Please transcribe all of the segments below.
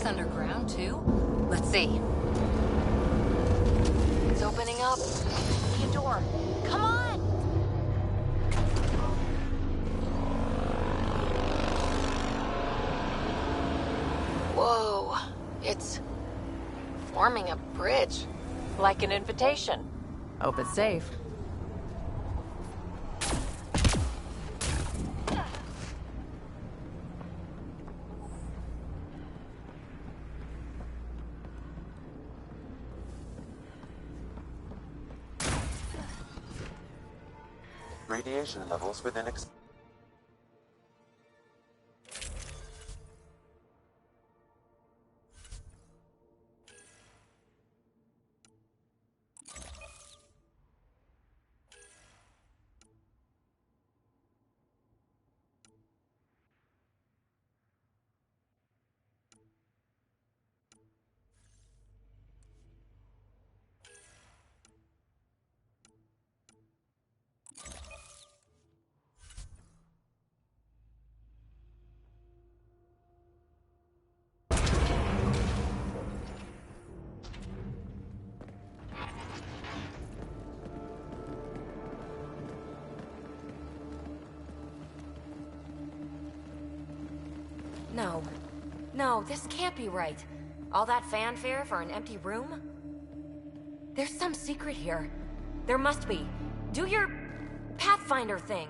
this underground, too? Let's see. It's opening up. I see a door. Come on! Whoa. It's forming a bridge. Like an invitation. Hope it's safe. Radiation levels within No. No, this can't be right. All that fanfare for an empty room? There's some secret here. There must be. Do your Pathfinder thing.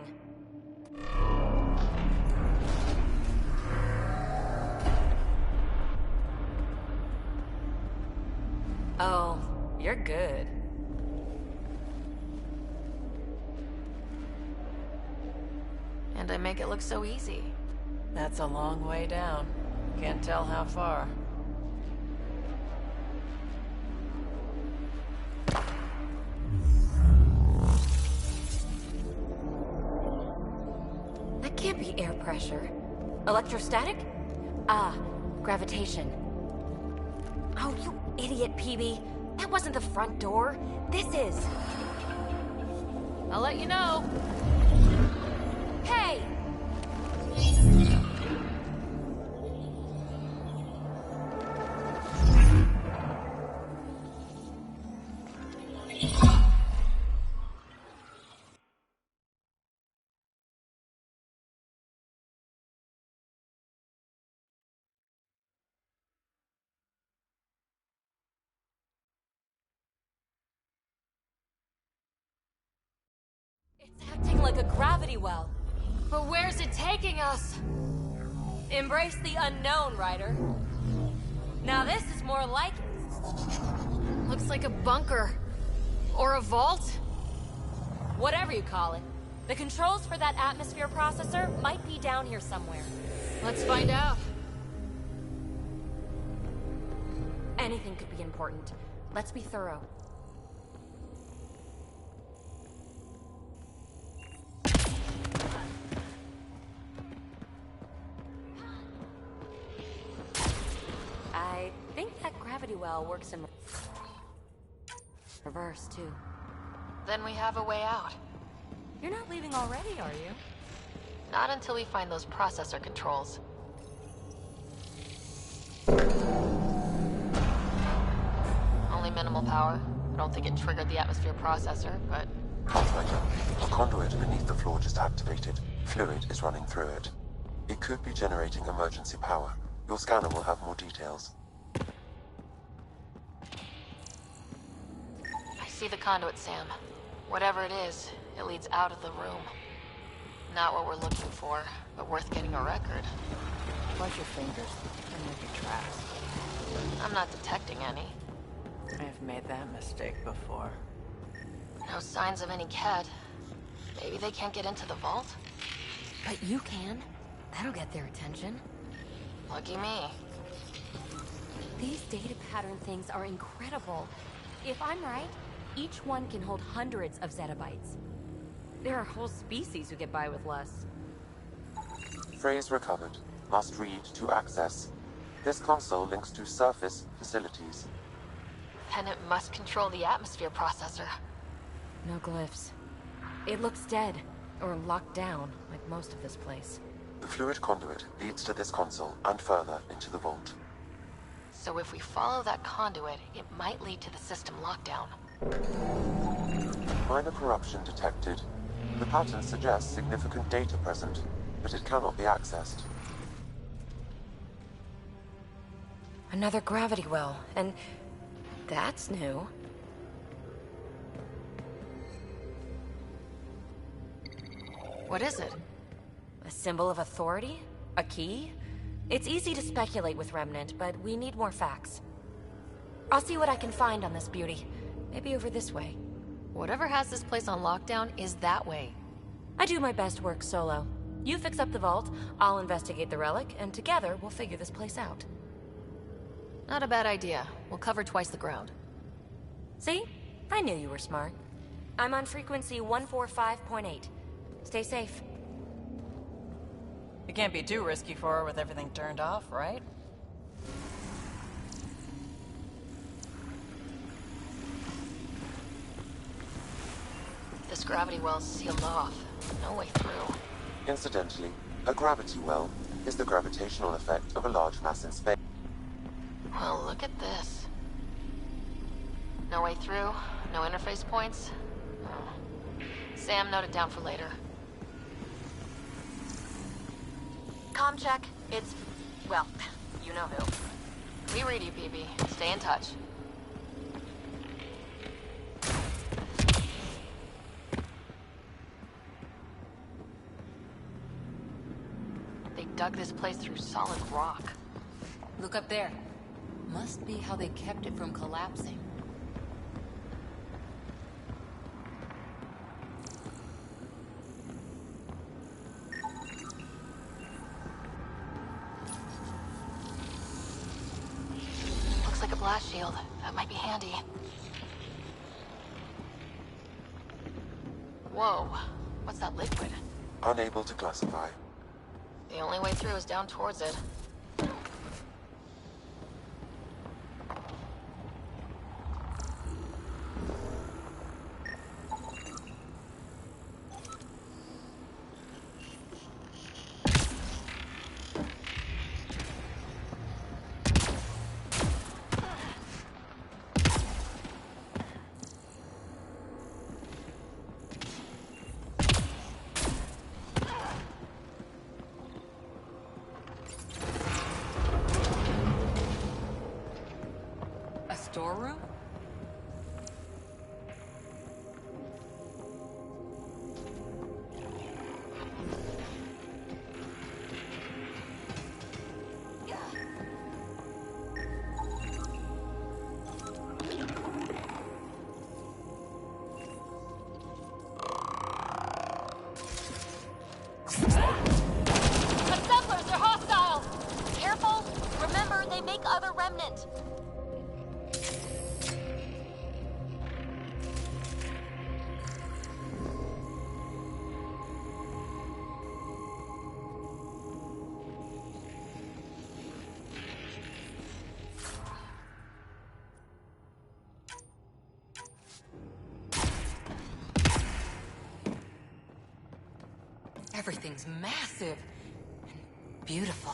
Oh, you're good. And I make it look so easy. That's a long way down. Can't tell how far. That can't be air pressure. Electrostatic? Ah, gravitation. Oh, you idiot, PB. That wasn't the front door. This is. I'll let you know. Hey! It's acting like a gravity well. But where's it taking us? Embrace the unknown, Ryder. Now this is more like it. Looks like a bunker. Or a vault. Whatever you call it. The controls for that atmosphere processor might be down here somewhere. Let's find out. Anything could be important. Let's be thorough. I think that gravity well works in reverse, too. Then we have a way out. You're not leaving already, are you? Not until we find those processor controls. Only minimal power. I don't think it triggered the atmosphere processor, but... Pathfinder, a conduit beneath the floor just activated. Fluid is running through it. It could be generating emergency power. Your scanner will have more details. I see the conduit, Sam. Whatever it is, it leads out of the room. Not what we're looking for, but worth getting a record. Watch your fingers. There might be traps. I'm not detecting any. I've made that mistake before. No signs of any Kett. Maybe they can't get into the vault? But you can. That'll get their attention. Lucky me. These data pattern things are incredible. If I'm right, each one can hold hundreds of zettabytes. There are whole species who get by with less. Phrase recovered. Must read to access. This console links to surface facilities. Then it must control the atmosphere processor. No glyphs. It looks dead, or locked down, like most of this place. The fluid conduit leads to this console and further into the vault. So if we follow that conduit, it might lead to the system lockdown. Minor corruption detected. The pattern suggests significant data present, but it cannot be accessed. Another gravity well, and that's new. What is it? A symbol of authority? A key? It's easy to speculate with Remnant, but we need more facts. I'll see what I can find on this beauty. Maybe over this way. Whatever has this place on lockdown is that way. I do my best work solo. You fix up the vault, I'll investigate the relic, and together we'll figure this place out. Not a bad idea. We'll cover twice the ground. See? I knew you were smart. I'm on frequency 145.8. Stay safe. It can't be too risky for her with everything turned off, right? This gravity well's sealed off. No way through. Incidentally, a gravity well is the gravitational effect of a large mass in space. Well, look at this. No way through, no interface points. Oh. Sam, note it down for later. Comm check. It's... well, you know who. We read you, BB. Stay in touch. They dug this place through solid rock. Look up there. Must be how they kept it from collapsing. Looks like a blast shield. That might be handy. Whoa. What's that liquid? Unable to classify. The only way through is down towards it. Storeroom? Settlers are hostile! Careful! Remember, they make other Remnant. Everything's massive and beautiful.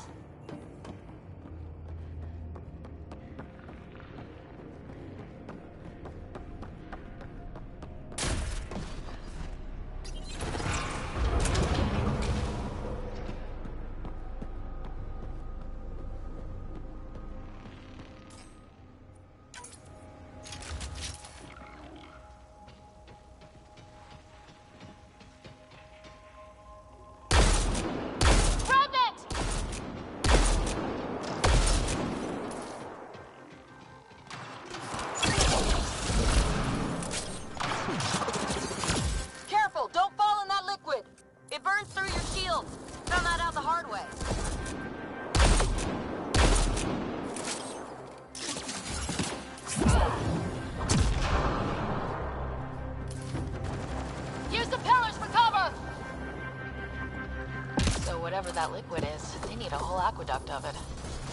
Whatever that liquid is, they need a whole aqueduct of it.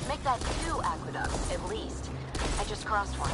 Make that 2 aqueducts, at least. I just crossed one.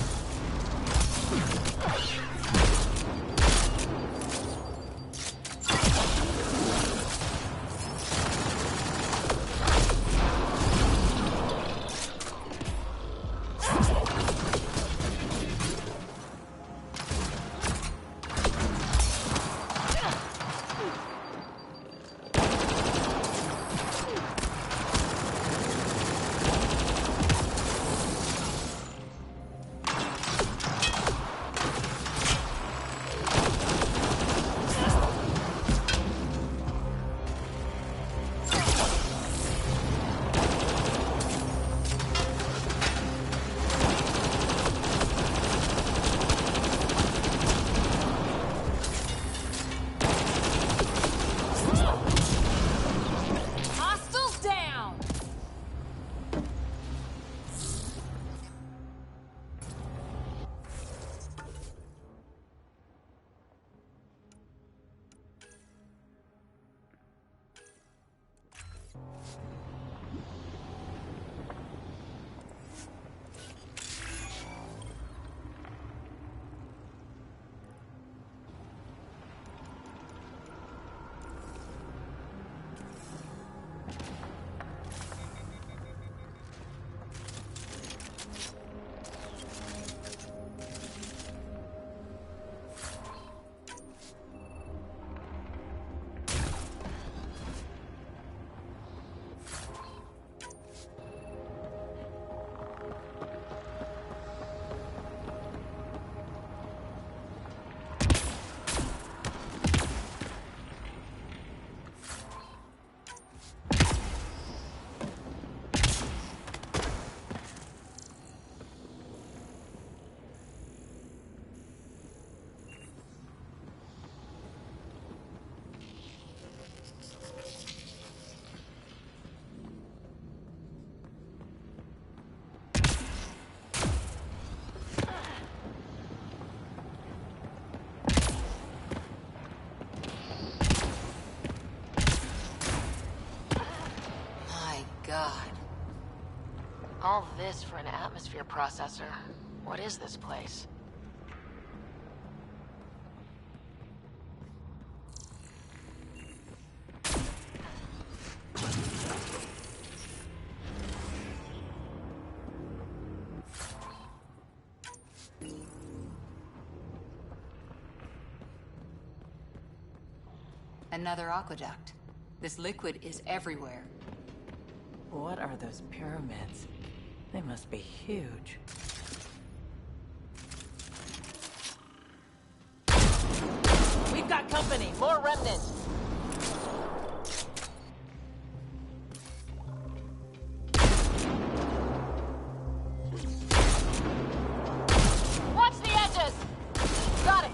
God. All this for an atmosphere processor. What is this place? Another aqueduct. This liquid is everywhere. What are those pyramids? They must be huge. We've got company! More Remnant! Watch the edges! Got it!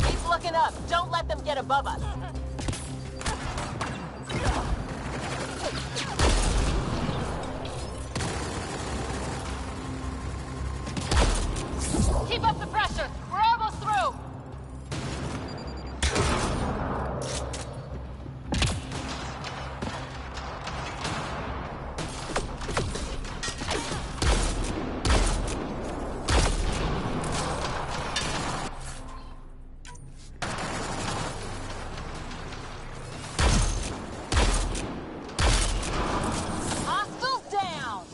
Keep looking up. Don't let them get above us. Keep up the pressure. We're almost through. Hostiles down.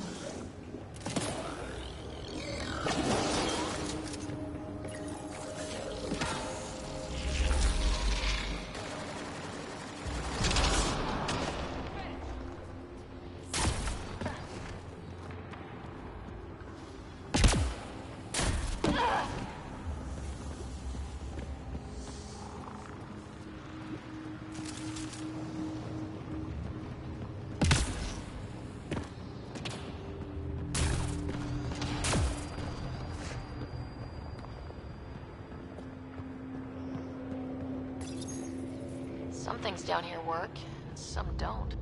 Some things down here work, some don't.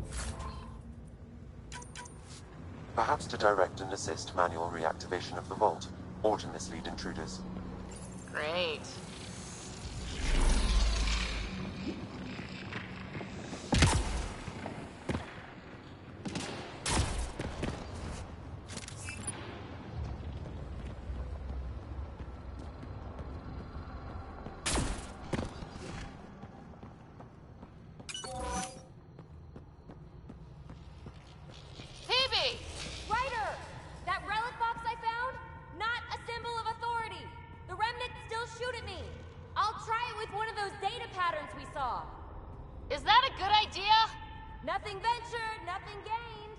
Perhaps to direct and assist manual reactivation of the vault, or to mislead intruders. Great. Phoebe! Ryder! That relic box I found? Not a symbol of authority. The Remnant still shoot at me. I'll try it with one of those data patterns we saw. Is that a good idea? Nothing ventured, nothing gained.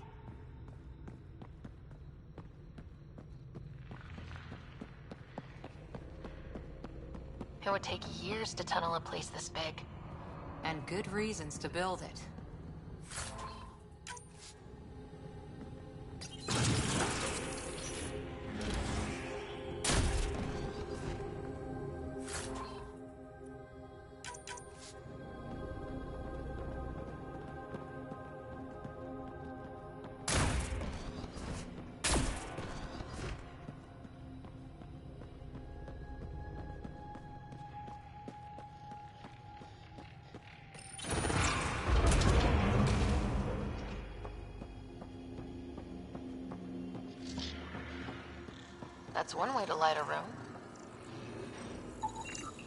It would take years to tunnel a place this big. And good reasons to build it. That's one way to light a room.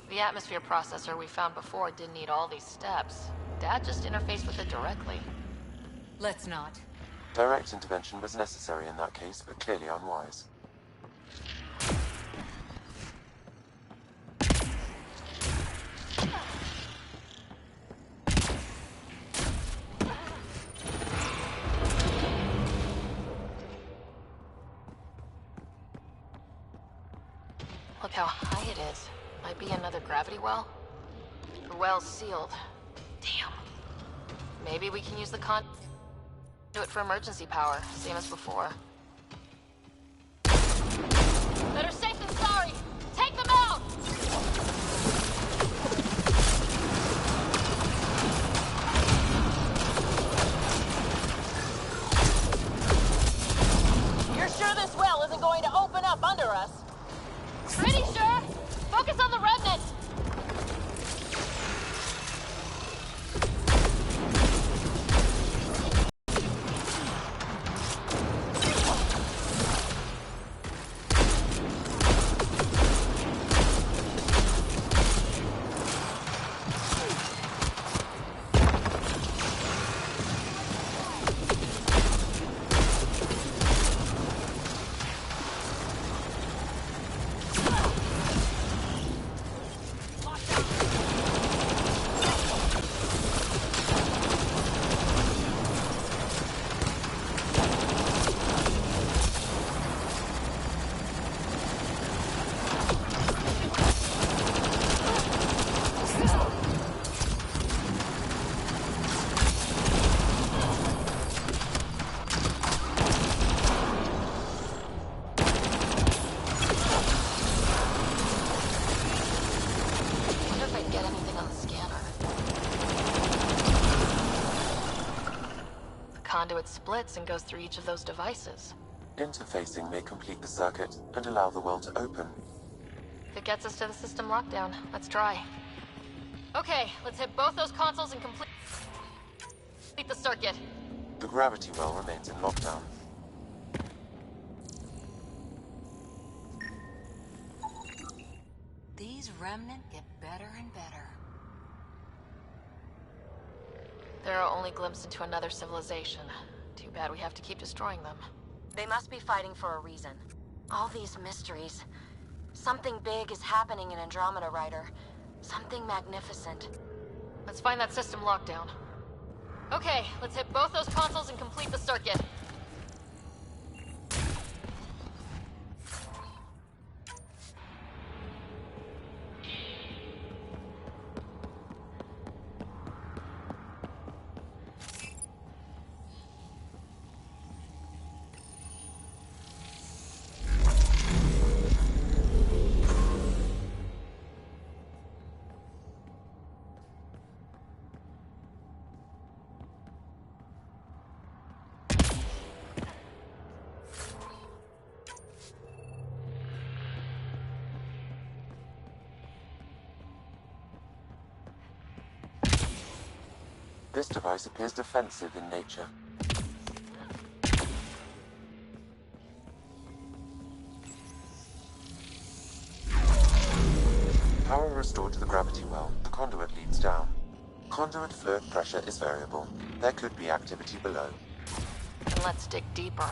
The atmosphere processor we found before didn't need all these steps. Dad just interfaced with it directly. Let's not. Direct intervention was necessary in that case, but clearly unwise. Look how high it is. Might be another gravity well. The well's sealed. Damn. Maybe we can use the conduit for emergency power, same as before. Better safe than sorry! Take them out! You're sure this well isn't going to open up under us? Pretty sure conduit splits and goes through each of those devices. Interfacing may complete the circuit and allow the well to open. If it gets us to the system lockdown, let's try. Okay, let's hit both those consoles and complete the circuit. The gravity well remains in lockdown. These Remnant get better and better. They're our only glimpse into another civilization. Too bad we have to keep destroying them. They must be fighting for a reason. All these mysteries. Something big is happening in Andromeda, Ryder. Something magnificent. Let's find that system lockdown. Okay, let's hit both those consoles and complete the circuit. This device appears defensive in nature. Power restored to the gravity well. The conduit leads down. Conduit fluid pressure is variable. There could be activity below. And let's dig deeper.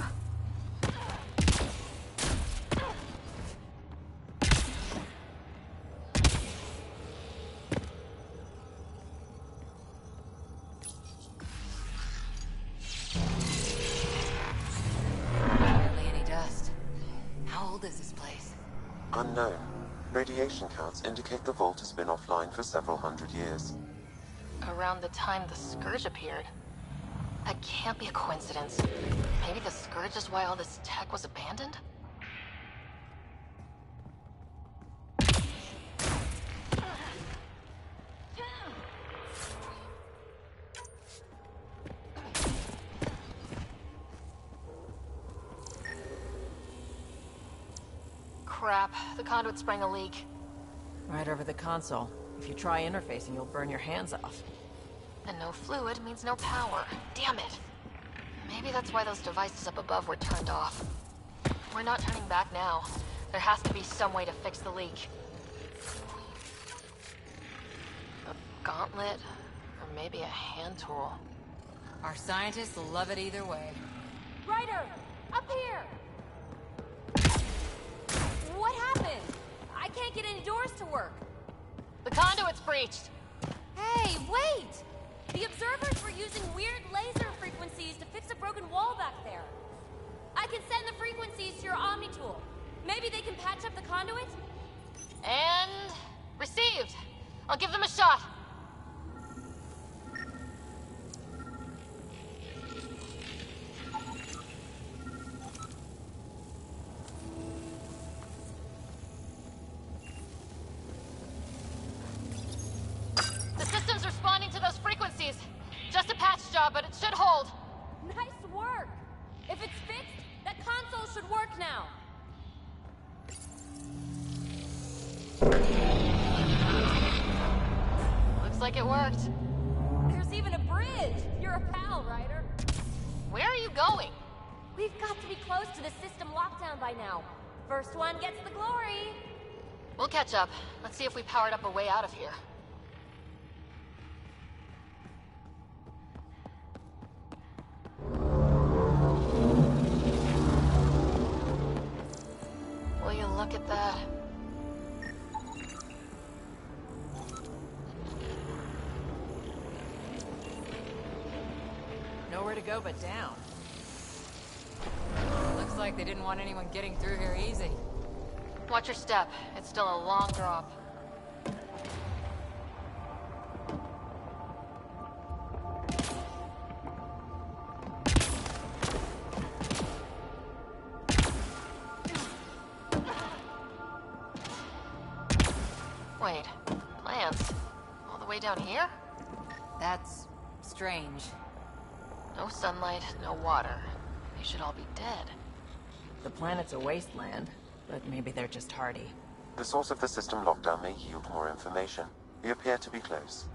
Hardly any dust. How old is this place? Unknown. Radiation counts indicate the vault has been offline for several hundred years. Around the time the Scourge appeared. That can't be a coincidence. Maybe the Scourge is why all this tech was abandoned? Crap, the conduit sprang a leak. Right over the console. If you try interfacing, you'll burn your hands off. And no fluid means no power. Damn it. Maybe that's why those devices up above were turned off. We're not turning back now. There has to be some way to fix the leak. A gauntlet, or maybe a hand tool. Our scientists will love it either way. Ryder! Up here! What happened? I can't get any doors to work. The conduit's breached! Hey, wait! The observers were using weird laser frequencies to fix a broken wall back there. I can send the frequencies to your Omni tool. Maybe they can patch up the conduit? And... received! I'll give them a shot! The system's responding to those frequencies. Just a patch job, but it should hold. Nice work! If it's fixed, that console should work now. Looks like it worked. There's even a bridge! You're a pal, Ryder. Where are you going? We've got to be close to the system lockdown by now. First one gets the glory. We'll catch up. Let's see if we powered up a way out of here. Will you look at that? Nowhere to go but down. Looks like they didn't want anyone getting through here easy. Watch your step. It's still a long drop. Wait, plants? All the way down here? That's strange. No sunlight, no water. They should all be dead. The planet's a wasteland, but maybe they're just hardy. The source of the system lockdown may yield more information. We appear to be close.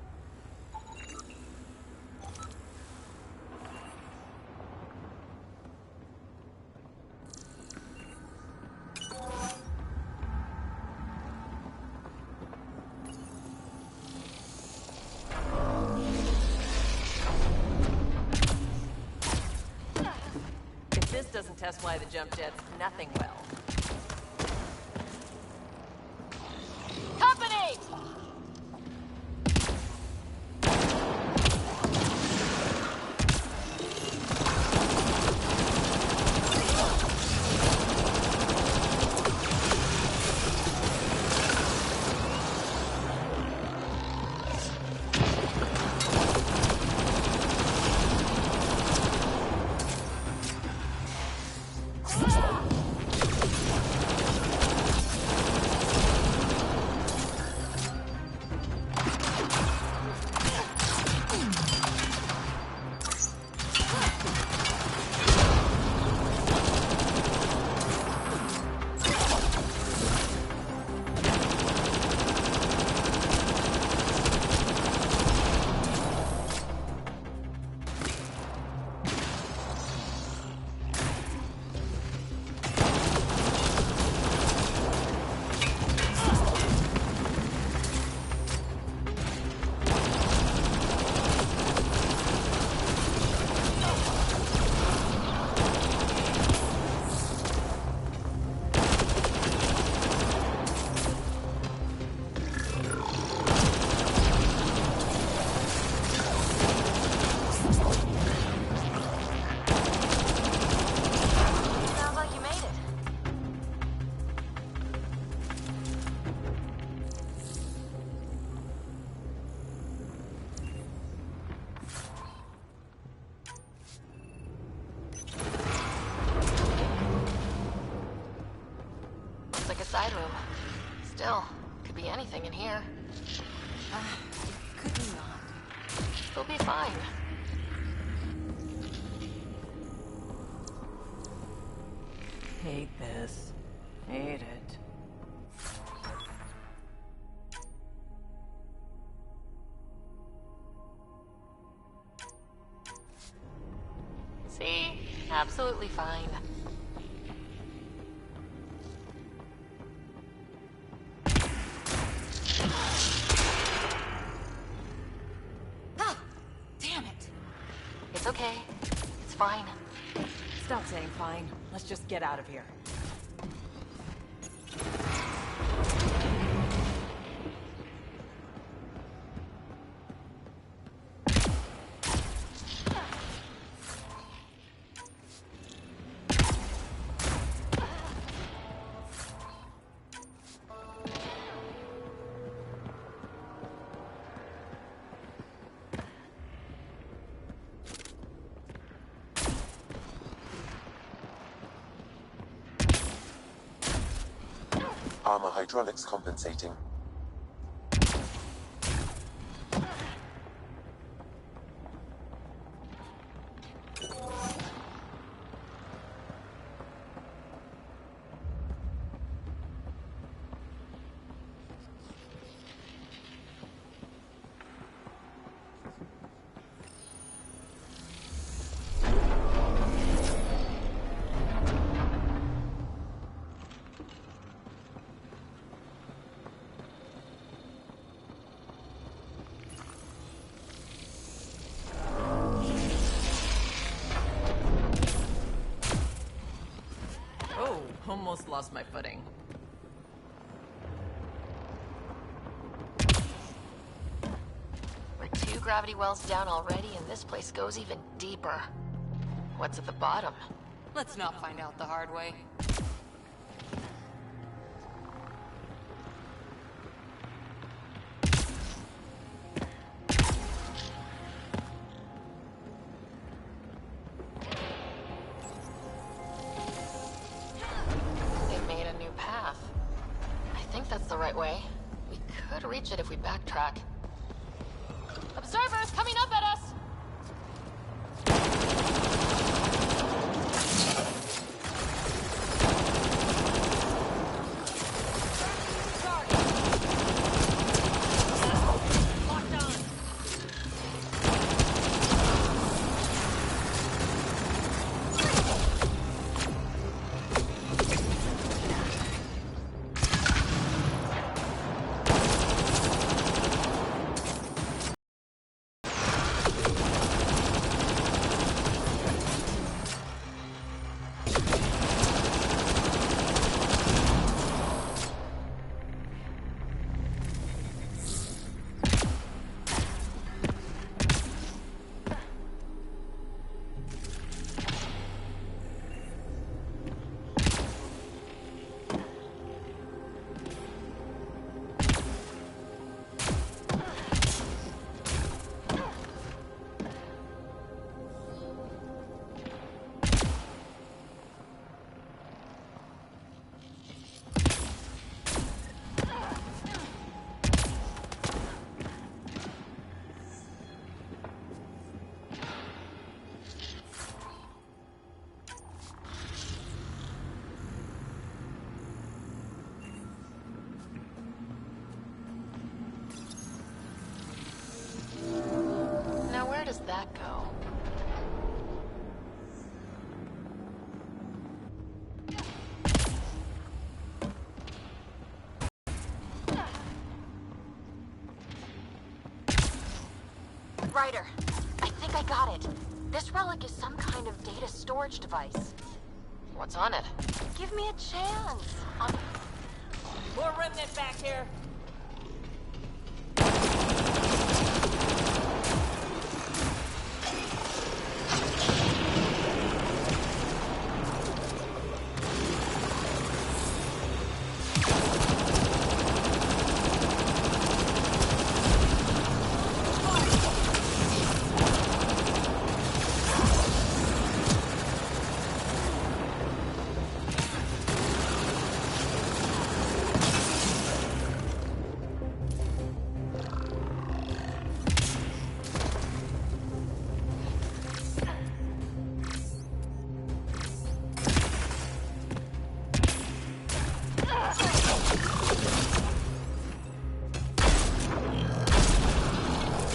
If this doesn't test why the jump jet's nothing well. Company! Sounds like you made it. Looks like a side room. Still, could be anything in here. Could you not? We'll be fine. Hate this. Hate it. See? Absolutely fine. Ah! Damn it! It's okay. It's fine. Stop saying fine. Let's just get out of here. Armor hydraulics compensating. Oh, almost lost my footing. We're 2 gravity wells down already, and this place goes even deeper. What's at the bottom? Let's not find out the hard way. They made a new path. I think that's the right way. We could reach it if we backtrack. Observers coming up at us! Ryder, I think I got it. This relic is some kind of data storage device. What's on it? Give me a chance. More Remnant back here.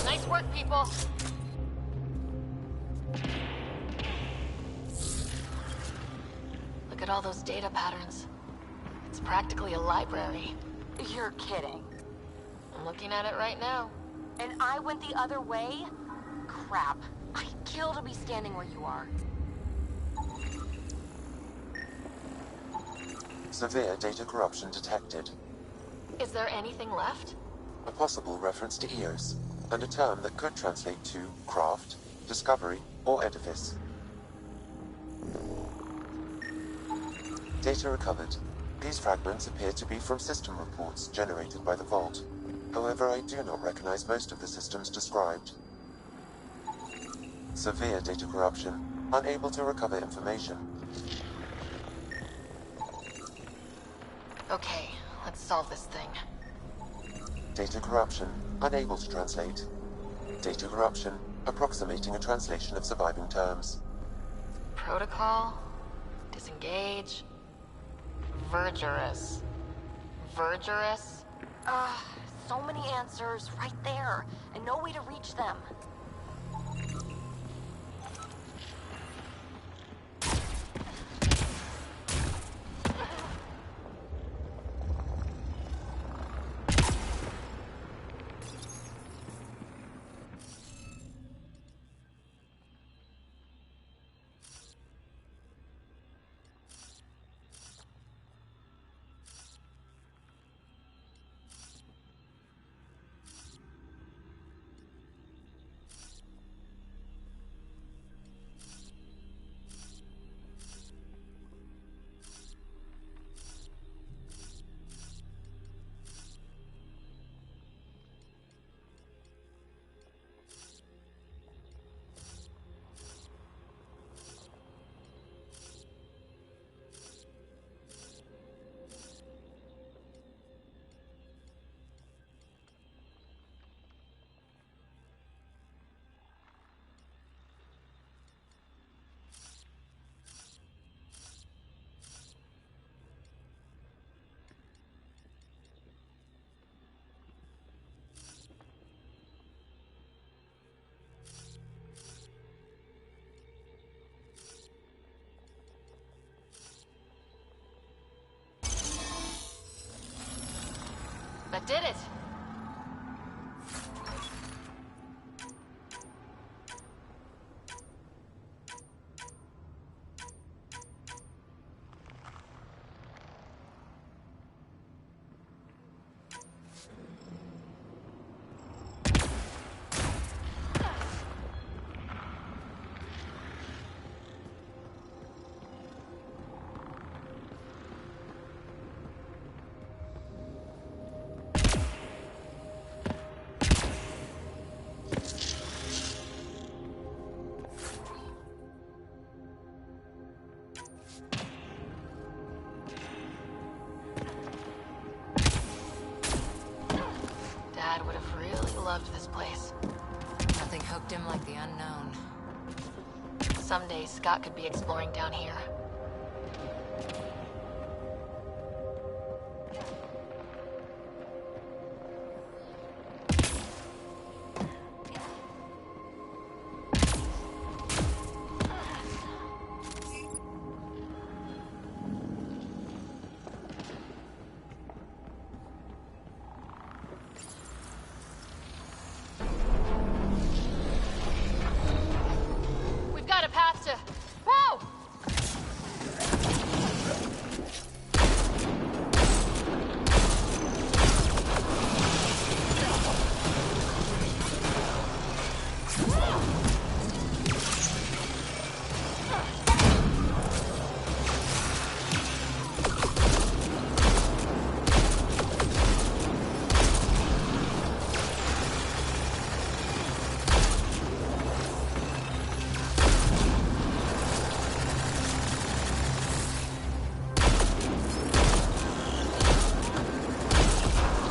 Nice work, people. Look at all those data patterns. It's practically a library. You're kidding. I'm looking at it right now. And I went the other way? Crap. I'd kill to be standing where you are. Severe data corruption detected. Is there anything left? A possible reference to Eos, and a term that could translate to craft, discovery, or edifice. Data recovered. These fragments appear to be from system reports generated by the Vault. However, I do not recognize most of the systems described. Severe data corruption. Unable to recover information. Okay, let's solve this thing. Data corruption. Unable to translate. Data corruption. Approximating a translation of surviving terms. Protocol, disengage, Vergerous. Vergerous? So many answers right there, and no way to reach them. That did it! Dad would have really loved this place. Nothing hooked him like the unknown. Someday Scott could be exploring down here. Gotcha! Whoa!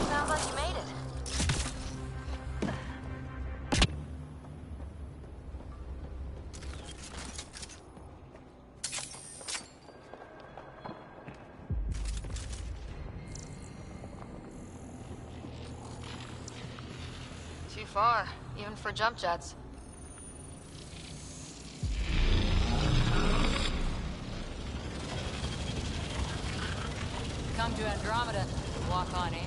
Sounds like you made it. Too far, even for jump jets. Come to Andromeda, walk on air.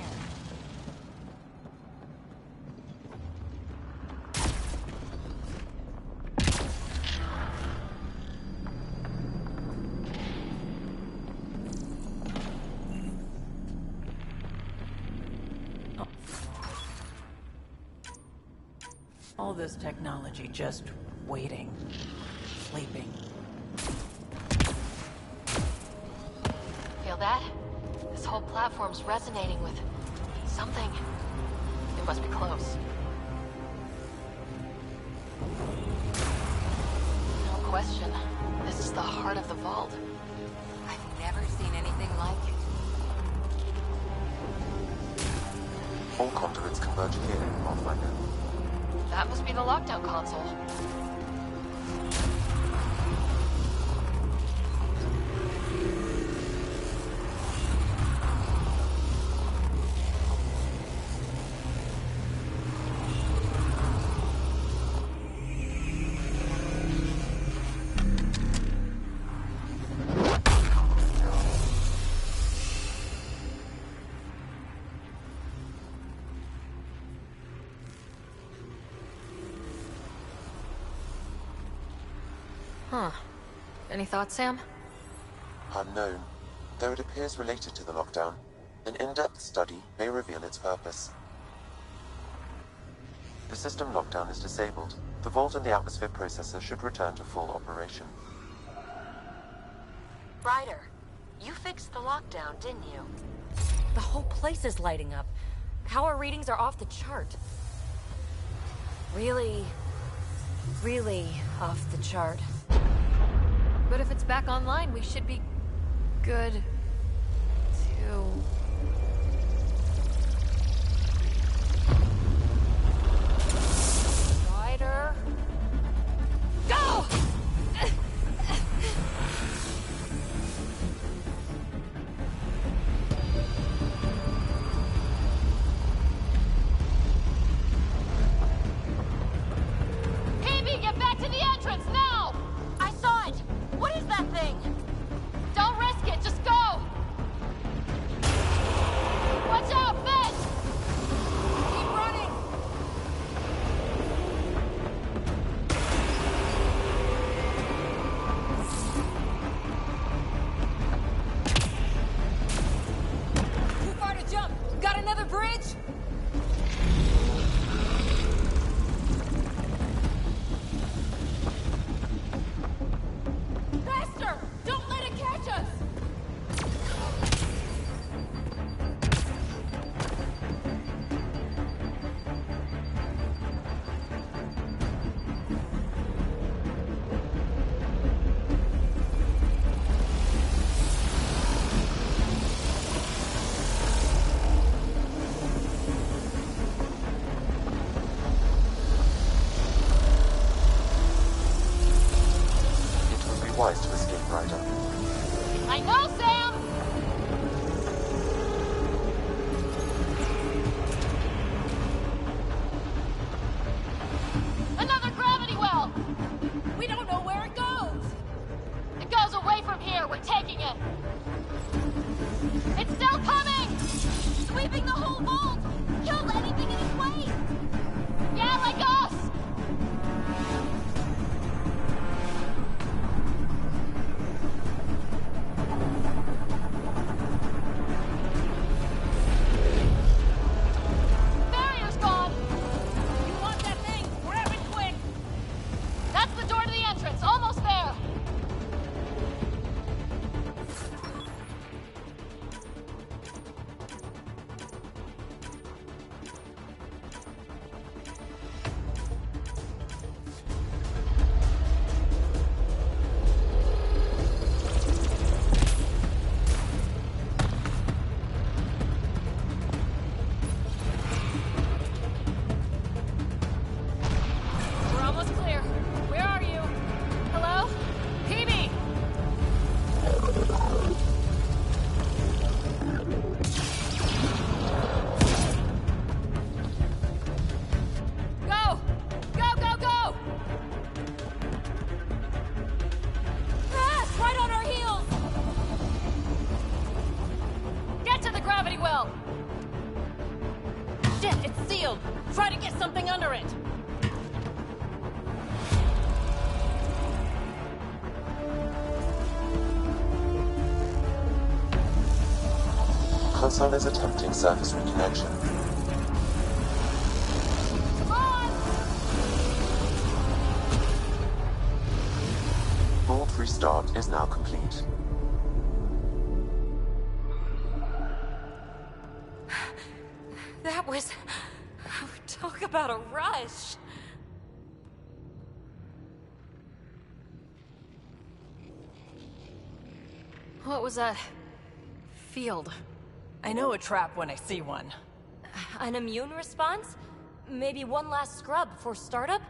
All this technology just waiting, sleeping. Feel that? This whole platform's resonating with something. It must be close. No question. This is the heart of the vault. I've never seen anything like it. All conduits converge here, Pathfinder. That must be the lockdown console. Huh. Any thoughts, Sam? Unknown. Though it appears related to the lockdown, an in-depth study may reveal its purpose. The system lockdown is disabled. The vault and the atmosphere processor should return to full operation. Ryder, you fixed the lockdown, didn't you? The whole place is lighting up. Power readings are off the chart. Really off the chart. But if it's back online, we should be good to... Ryder. Go! Phoebe, get back to the entrance now! I saw it! What is that thing? Don't risk it, just go! Watch out, Ben! Keep running! Too far to jump! Got another bridge? Faster! Don't let it catch us! It would be wise to escape, Ryder. I know, Sam! Another gravity well! We don't know where it goes! It goes away from here, we're taking it! It's still coming! Sweeping the whole vault! Killed anything in its way! Yeah, like us! sealed. Try to get something under it. Console is attempting surface reconnection. Vault restart is now complete. That was... Talk about a rush. What was that? Field. I know a trap when I see one. An immune response? Maybe one last scrub before startup?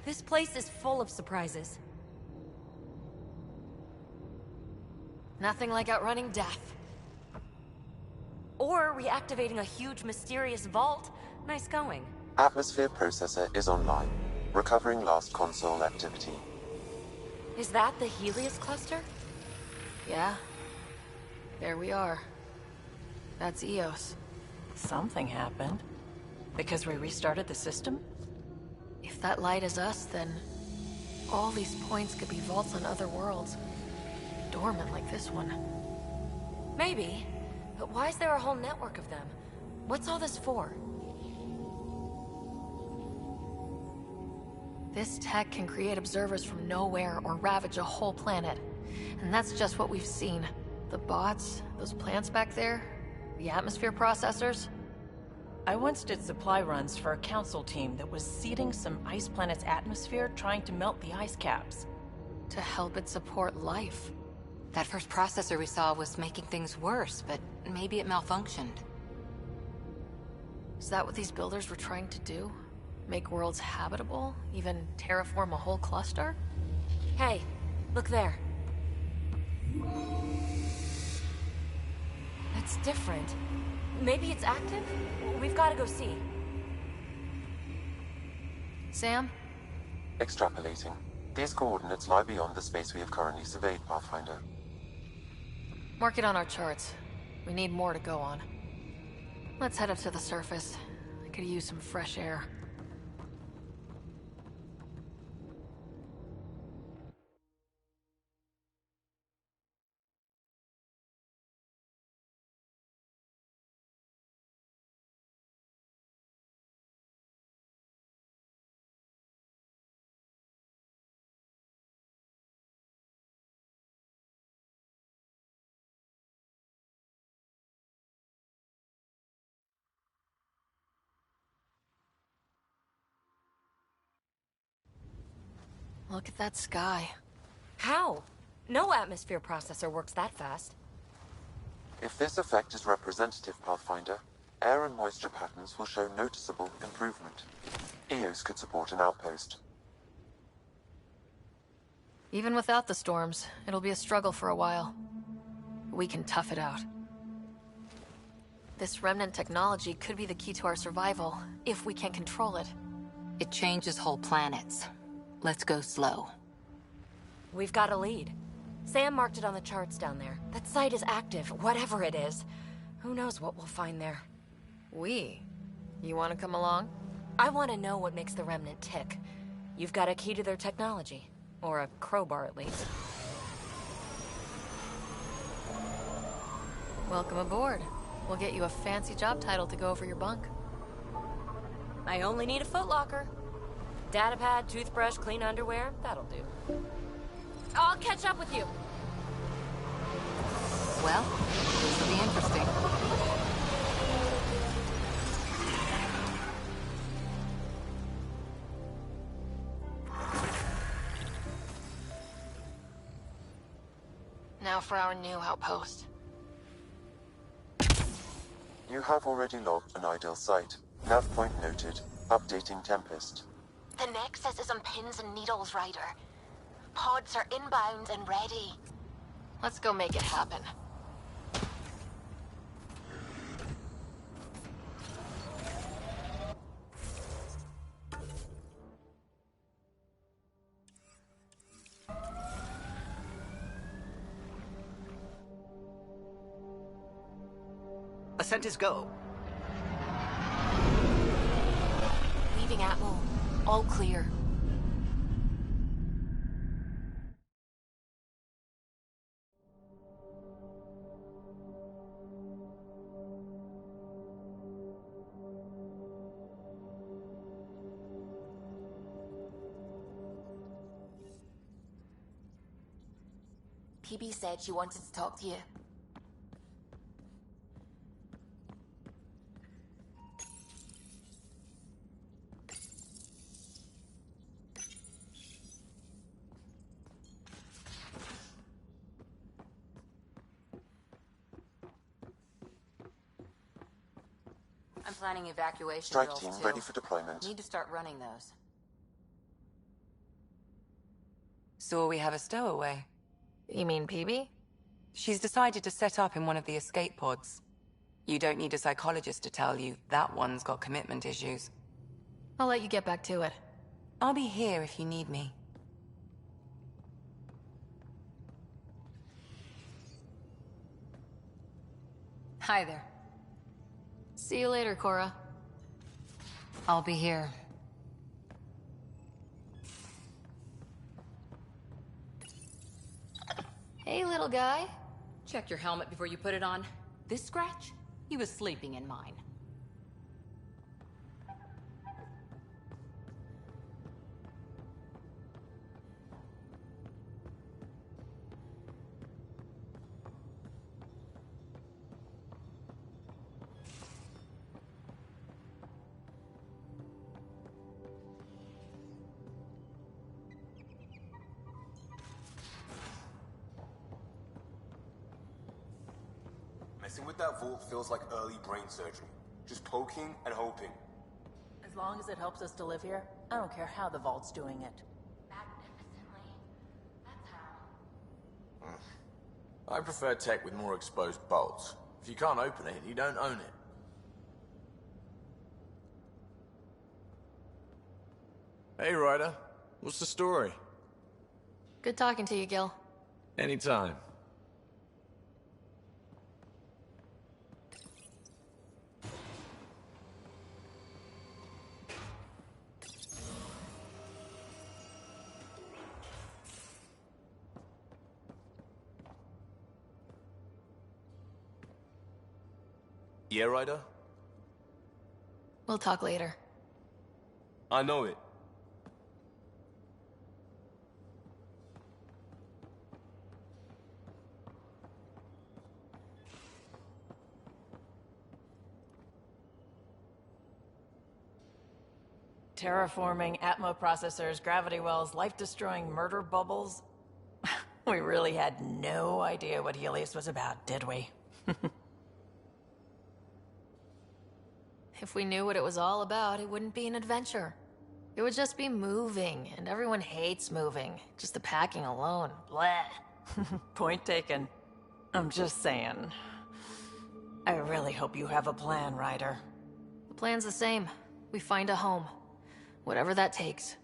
This place is full of surprises. Nothing like outrunning death. Or reactivating a huge mysterious vault. Nice going. Atmosphere processor is online, recovering last console activity. Is that the Helios cluster? Yeah. There we are. That's Eos. Something happened. Because we restarted the system? If that light is us, then all these points could be vaults on other worlds. Dormant like this one. Maybe. But why is there a whole network of them? What's all this for? This tech can create observers from nowhere or ravage a whole planet. And that's just what we've seen. The bots, those plants back there, the atmosphere processors. I once did supply runs for a council team that was seeding some ice planet's atmosphere, trying to melt the ice caps. To help it support life. That first processor we saw was making things worse, but maybe it malfunctioned. Is that what these builders were trying to do? Make worlds habitable? Even terraform a whole cluster? Hey, look there. That's different. Maybe it's active? We've got to go see. Sam? Extrapolating. These coordinates lie beyond the space we have currently surveyed, Pathfinder. Mark it on our charts. We need more to go on. Let's head up to the surface. I could use some fresh air. Look at that sky. How? No atmosphere processor works that fast. If this effect is representative, Pathfinder, air and moisture patterns will show noticeable improvement. Eos could support an outpost. Even without the storms, it'll be a struggle for a while. We can tough it out. This Remnant technology could be the key to our survival, if we can control it. It changes whole planets. Let's go slow. We've got a lead. Sam marked it on the charts down there. That site is active, whatever it is. Who knows what we'll find there. We? You want to come along? I want to know what makes the Remnant tick. You've got a key to their technology. Or a crowbar, at least. Welcome aboard. We'll get you a fancy job title to go over your bunk. I only need a footlocker. Datapad, toothbrush, clean underwear, that'll do. I'll catch up with you. Well, this will be interesting. Now for our new outpost. You have already logged an ideal site. Nav point noted. Updating Tempest. The Nexus is on pins and needles, Ryder. Pods are inbound and ready. Let's go make it happen. Ascent is go. All clear. PB said she wanted to talk to you. I'm planning evacuation Strike drills team too. ready for deployment. Need to start running those. So we have a stowaway. You mean PB? She's decided to set up in one of the escape pods. You don't need a psychologist to tell you that one's got commitment issues. I'll let you get back to it. I'll be here if you need me. Hi there. See you later, Cora. I'll be here. Hey, little guy. Check your helmet before you put it on. This scratch? He was sleeping in mine. Messing with that vault feels like early brain surgery. Just poking and hoping. As long as it helps us to live here, I don't care how the vault's doing it. Magnificently. That's how. I prefer tech with more exposed bolts. If you can't open it, you don't own it. Hey, Ryder. What's the story? Good talking to you, Gil. Anytime. Yeah, Ryder? We'll talk later. I know it. Terraforming, Atmo processors, gravity wells, life-destroying murder bubbles. We really had no idea what Helios was about, did we? If we knew what it was all about, it wouldn't be an adventure. It would just be moving, and everyone hates moving. Just the packing alone. Bleh. Point taken. I'm just saying. I really hope you have a plan, Ryder. The plan's the same. We find a home. Whatever that takes.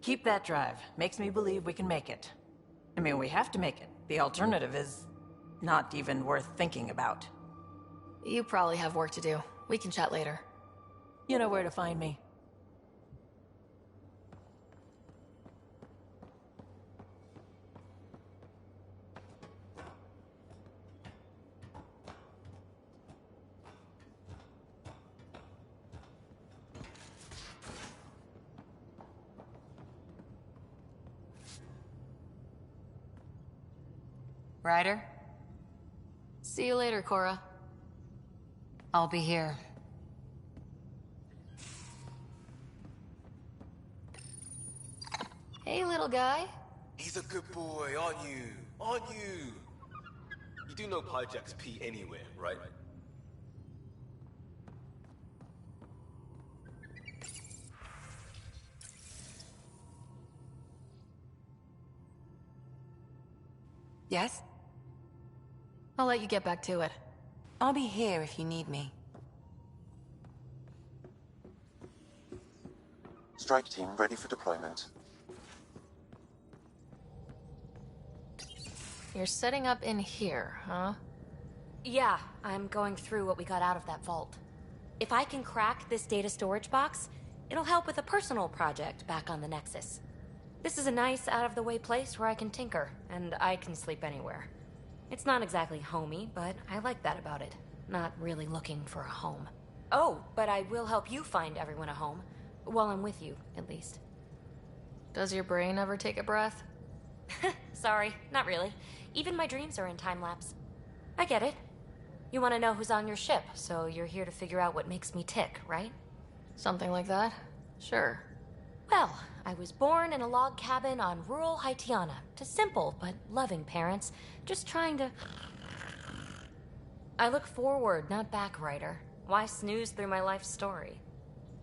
Keep that drive. Makes me believe we can make it. I mean, we have to make it. The alternative is not even worth thinking about. You probably have work to do. We can chat later. You know where to find me. Ryder? See you later, Cora. I'll be here. Hey, little guy. He's a good boy, aren't you? Aren't you? You do know Pyjack's pee anywhere, right? Yes? I'll let you get back to it. I'll be here if you need me. Strike team ready for deployment. You're setting up in here, huh? Yeah, I'm going through what we got out of that vault. If I can crack this data storage box, It'll help with a personal project back on the Nexus. This is a nice, out-of-the-way place where I can tinker, and I can sleep anywhere. It's not exactly homey, but I like that about it. Not really looking for a home. Oh, but I will help you find everyone a home. While I'm with you, at least. Does your brain ever take a breath? Sorry, not really. Even my dreams are in time-lapse. I get it. You want to know who's on your ship, so you're here to figure out what makes me tick, right? Something like that? Sure. Well, I was born in a log cabin on rural Haitiana to simple but loving parents, just trying to... I look forward, not back, Ryder. Why snooze through my life story?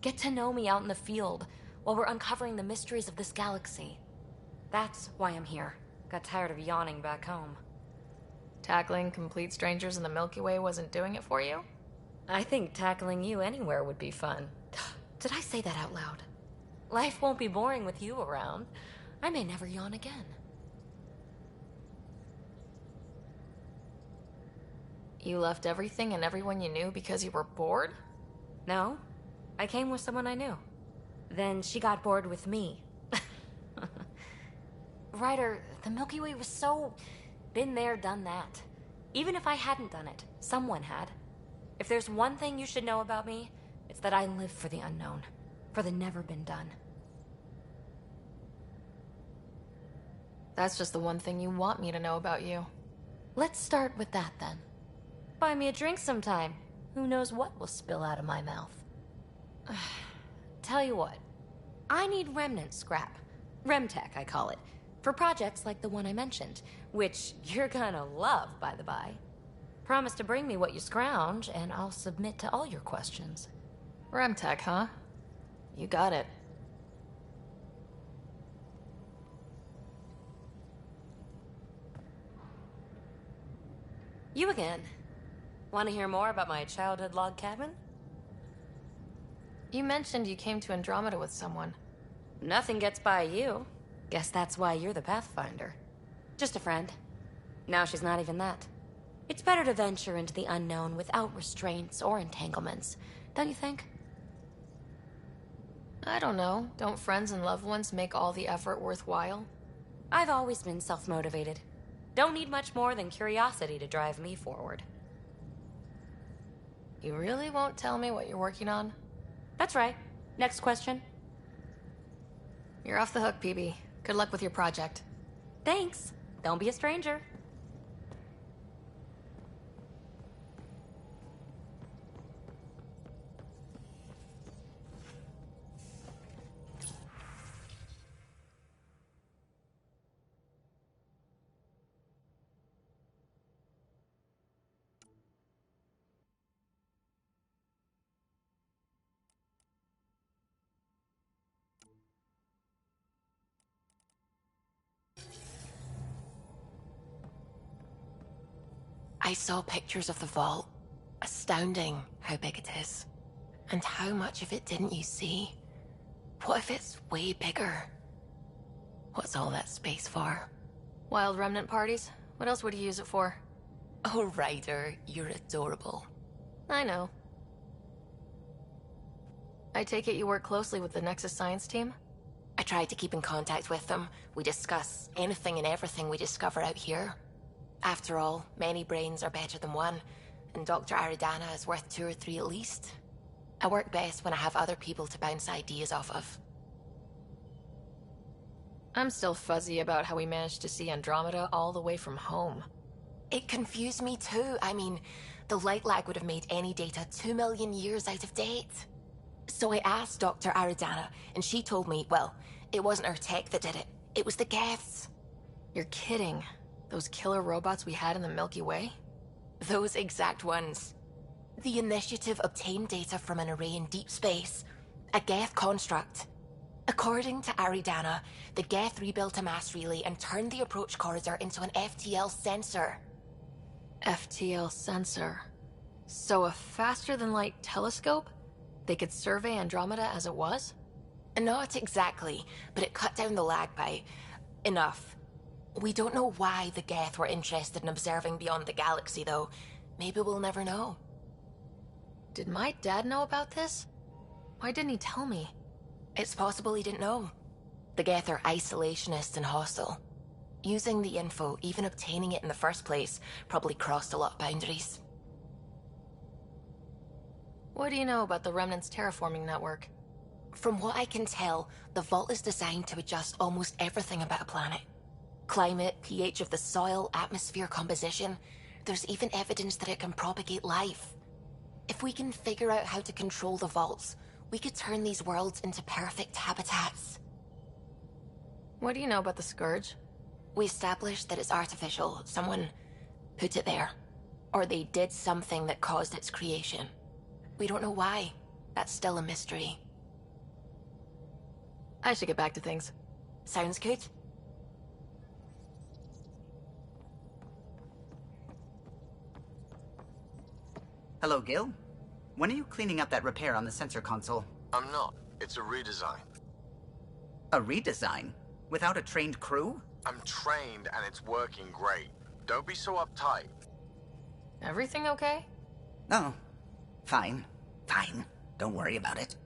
Get to know me out in the field while we're uncovering the mysteries of this galaxy. That's why I'm here. Got tired of yawning back home. Tackling complete strangers in the Milky Way wasn't doing it for you? I think tackling you anywhere would be fun. Did I say that out loud? Life won't be boring with you around. I may never yawn again. You left everything and everyone you knew because you were bored? No, I came with someone I knew. Then she got bored with me. Ryder, the Milky Way was so... been there, done that. Even if I hadn't done it, someone had. If there's one thing you should know about me, it's that I live for the unknown. For the never been done. That's just the one thing you want me to know about you. Let's start with that then. Buy me a drink sometime. Who knows what will spill out of my mouth. Tell you what, I need Remnant scrap. Remtech, I call it. For projects like the one I mentioned, which you're gonna love, by the by. Promise to bring me what you scrounge, and I'll submit to all your questions. Remtech, huh? You got it. You again. Want to hear more about my childhood log cabin? You mentioned you came to Andromeda with someone. Nothing gets by you. Guess that's why you're the Pathfinder. Just a friend. Now she's not even that. It's better to venture into the unknown without restraints or entanglements, don't you think? I don't know. Don't friends and loved ones make all the effort worthwhile? I've always been self-motivated. Don't need much more than curiosity to drive me forward. You really won't tell me what you're working on? That's right. Next question. You're off the hook, PB. Good luck with your project. Thanks. Don't be a stranger. I saw pictures of the vault. Astounding how big it is. And how much of it didn't you see? What if it's way bigger? What's all that space for? Wild remnant parties? What else would you use it for? Oh, Ryder, you're adorable. I know. I take it you work closely with the Nexus science team? I tried to keep in contact with them. We discuss anything and everything we discover out here. After all, many brains are better than one, and Dr. Aridana is worth 2 or 3 at least. I work best when I have other people to bounce ideas off of. I'm still fuzzy about how we managed to see Andromeda all the way from home. It confused me too. I mean, the light lag would have made any data 2 million years out of date. So I asked Dr. Aridana, and she told me, well, it wasn't her tech that did it. It was the Geths. You're kidding. Those killer robots we had in the Milky Way? Those exact ones. The Initiative obtained data from an array in deep space. A Geth construct. According to Aridana, the Geth rebuilt a mass relay and turned the approach corridor into an FTL sensor. FTL sensor. So a faster-than-light telescope? They could survey Andromeda as it was? Not exactly, but it cut down the lag by enough. We don't know why the Geth were interested in observing beyond the galaxy, though. Maybe we'll never know. Did my dad know about this? Why didn't he tell me? It's possible he didn't know. The Geth are isolationist and hostile. Using the info, even obtaining it in the first place, probably crossed a lot of boundaries. What do you know about the Remnant's terraforming network? From what I can tell, the vault is designed to adjust almost everything about a planet. Climate, pH of the soil, atmosphere composition. There's even evidence that it can propagate life. If we can figure out how to control the vaults, we could turn these worlds into perfect habitats. What do you know about the Scourge? We established that it's artificial. Someone put it there. Or they did something that caused its creation. We don't know why. That's still a mystery. I should get back to things. Sounds good. Hello, Gil. When are you cleaning up that repair on the sensor console? I'm not. It's a redesign. A redesign? Without a trained crew? I'm trained and it's working great. Don't be so uptight. Everything okay? Oh, fine. Fine. Don't worry about it.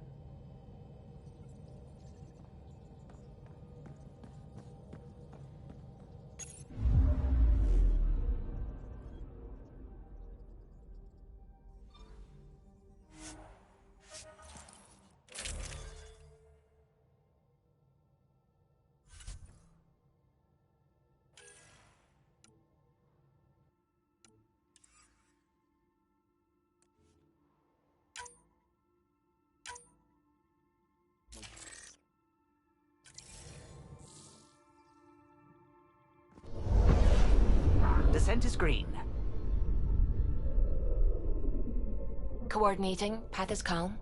Descent is green. Coordinating. Path is calm.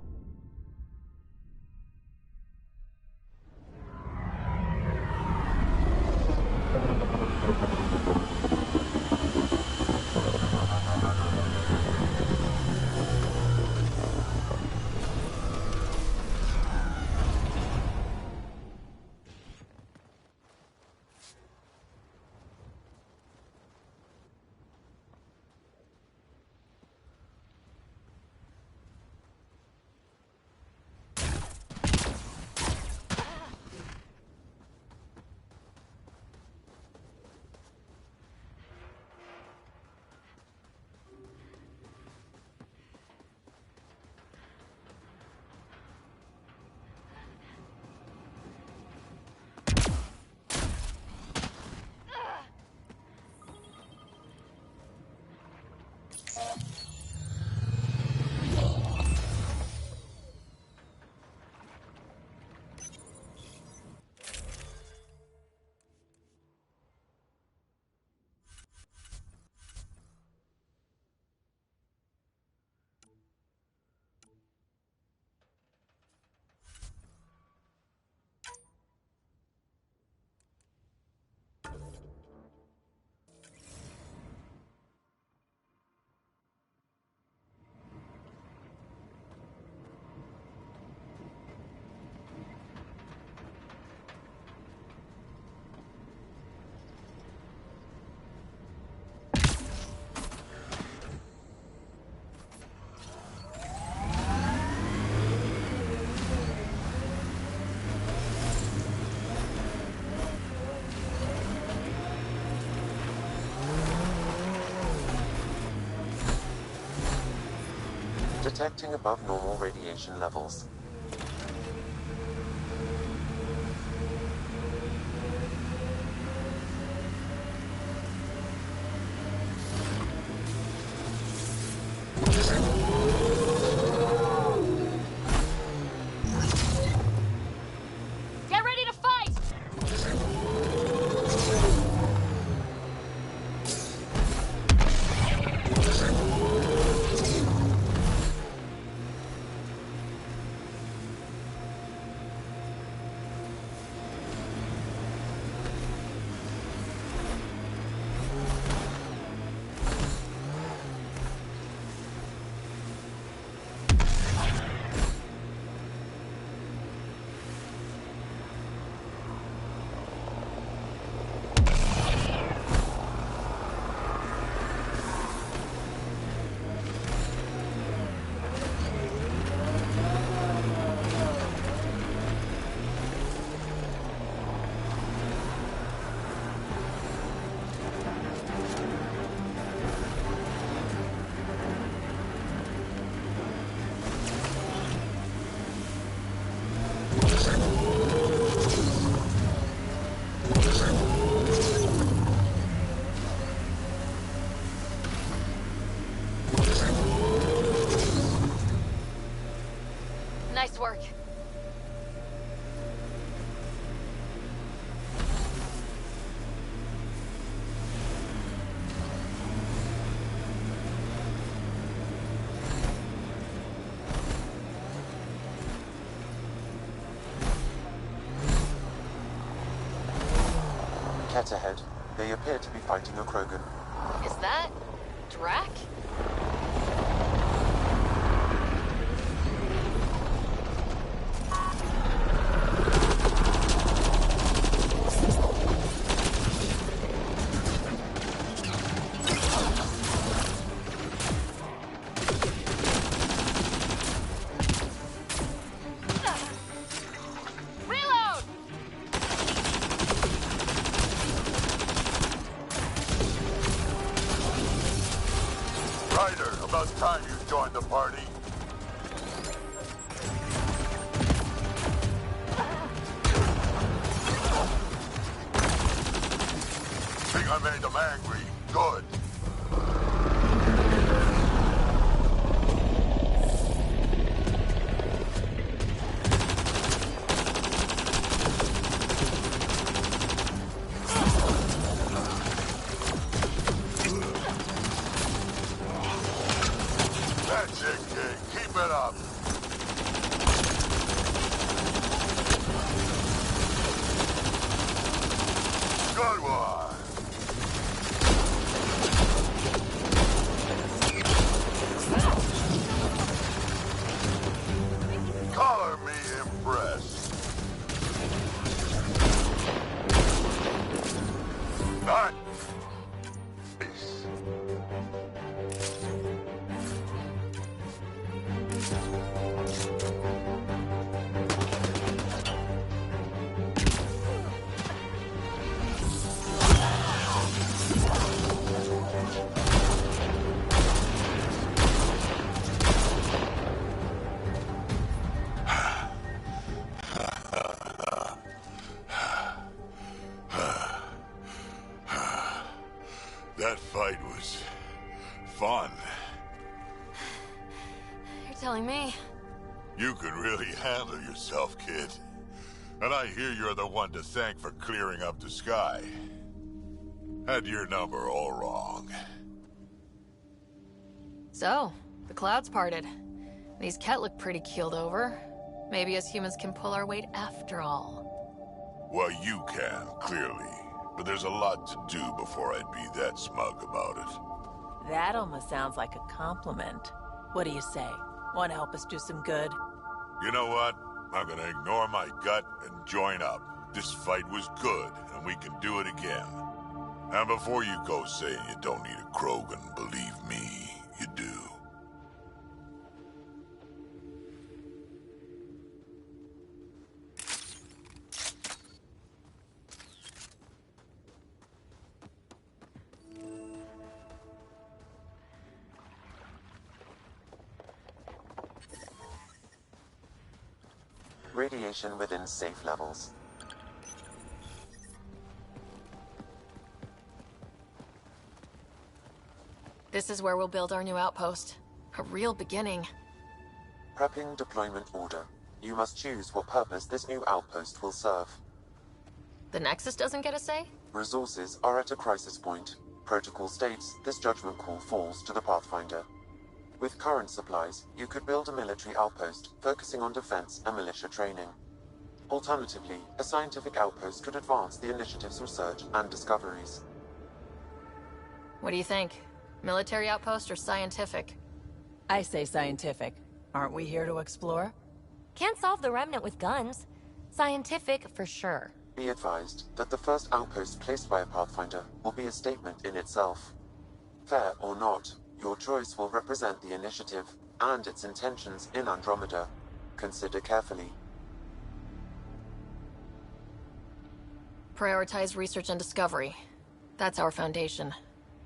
Detecting above normal radiation levels. Get ready to fight! Nice work. Ket ahead. They appear to be fighting a Krogan. Is that... Drac? Time you joined the party. Think I made them angry? Good. That's it, kid. Keep it up. Good one. Color me impressed. Nice. That fight was fun. You're telling me. You could really handle yourself, kid. And I hear you're the one to thank for clearing up the sky. Had your number all wrong. So, the clouds parted. These Ket look pretty keeled over. Maybe us humans can pull our weight after all. Well, you can, clearly. But there's a lot to do before I'd be that smug about it. That almost sounds like a compliment. What do you say? Want to help us do some good? You know what? I'm gonna ignore my gut and join up. This fight was good, and we can do it again. And before you go saying you don't need a Krogan, believe me, you do. Radiation within safe levels. This is where we'll build our new outpost. A real beginning. Prepping deployment order. You must choose what purpose this new outpost will serve. The Nexus doesn't get a say? Resources are at a crisis point. Protocol states this judgment call falls to the Pathfinder. With current supplies, you could build a military outpost focusing on defense and militia training. Alternatively, a scientific outpost could advance the initiative's research and discoveries. What do you think? Military outpost or scientific? I say scientific. Aren't we here to explore? Can't solve the Remnant with guns. Scientific for sure. Be advised that the first outpost placed by a Pathfinder will be a statement in itself. Fair or not, your choice will represent the initiative and its intentions in Andromeda. Consider carefully. Prioritize research and discovery. That's our foundation.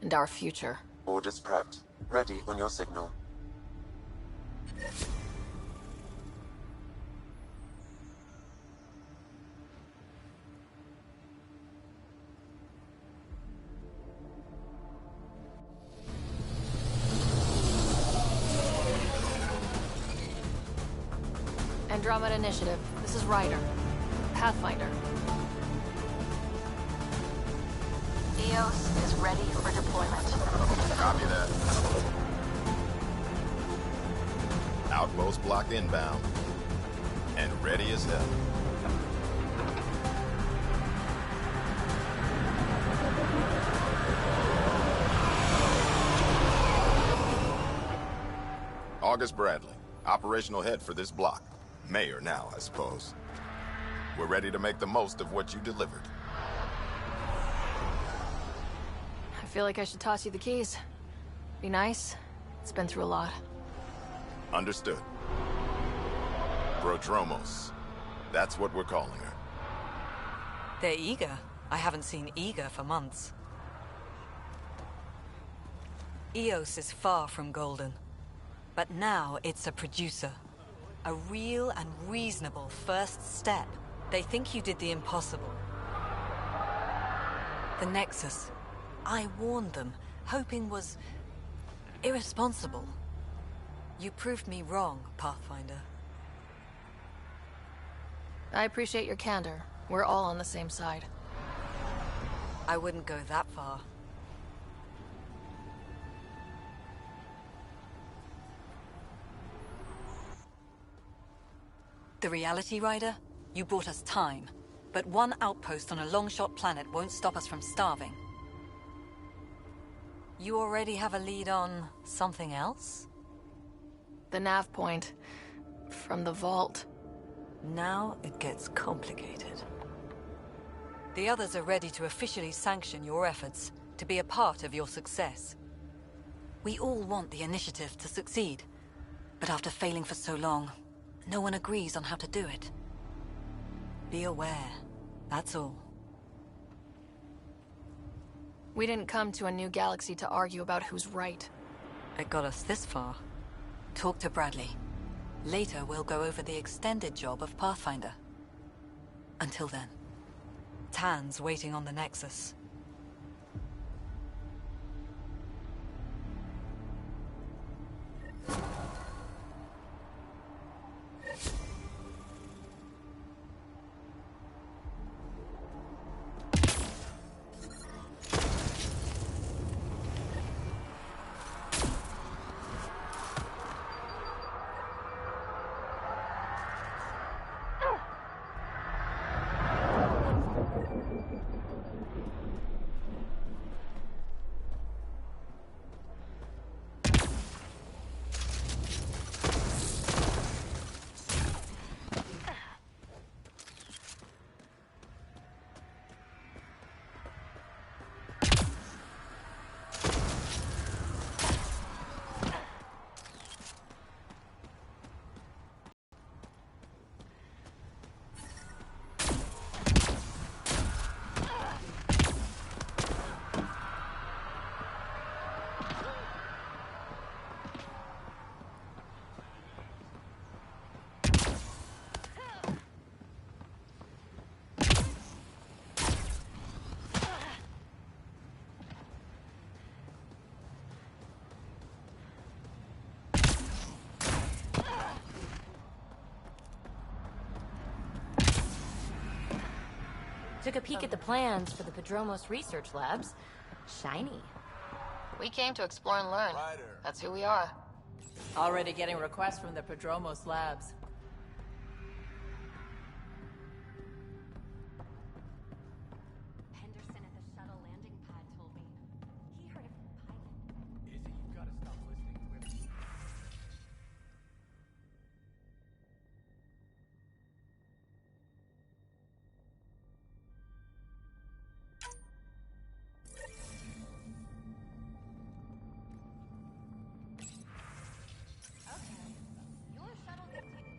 And our future. Orders prepped. Ready on your signal. Andromeda Initiative. This is Ryder. Pathfinder. EOS is ready for deployment. Copy that. Outpost block inbound. And ready as hell. August Bradley, operational head for this block. Mayor now, I suppose. We're ready to make the most of what you delivered. I feel like I should toss you the keys. Be nice. It's been through a lot. Understood. Prodromos. That's what we're calling her. They're eager. I haven't seen eager for months. EOS is far from golden. But now it's a producer. A real and reasonable first step. They think you did the impossible. The Nexus. I warned them, hoping was irresponsible. You proved me wrong, Pathfinder. I appreciate your candor. We're all on the same side. I wouldn't go that far. The Reality Rider? You brought us time. But one outpost on a long-shot planet won't stop us from starving. You already have a lead on something else? The nav point. From the vault. Now it gets complicated. The others are ready to officially sanction your efforts, to be a part of your success. We all want the initiative to succeed. But after failing for so long, no one agrees on how to do it. Be aware, that's all. We didn't come to a new galaxy to argue about who's right. It got us this far. Talk to Bradley. Later, we'll go over the extended job of Pathfinder. Until then, Tan's waiting on the Nexus. Took a peek at the plans for the Prodromos research labs. Shiny. We came to explore and learn. That's who we are. Already getting requests from the Prodromos labs. Henderson at the shuttle landing pad told me. He heard it from a pilot. Izzy, you gotta stop listening to him. Okay. Your shuttle gets you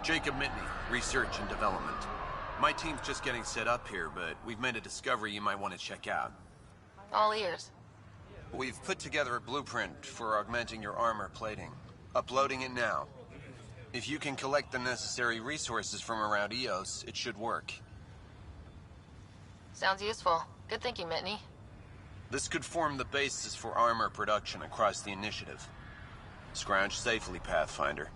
Jacob Mitney, Research and Development. My team's just getting set up here, but we've made a discovery you might want to check out. All ears. We've put together a blueprint for augmenting your armor plating. Uploading it now. If you can collect the necessary resources from around EOS, it should work. Sounds useful. Good thinking, Mitney. This could form the basis for armor production across the initiative. Scrounge safely, Pathfinder.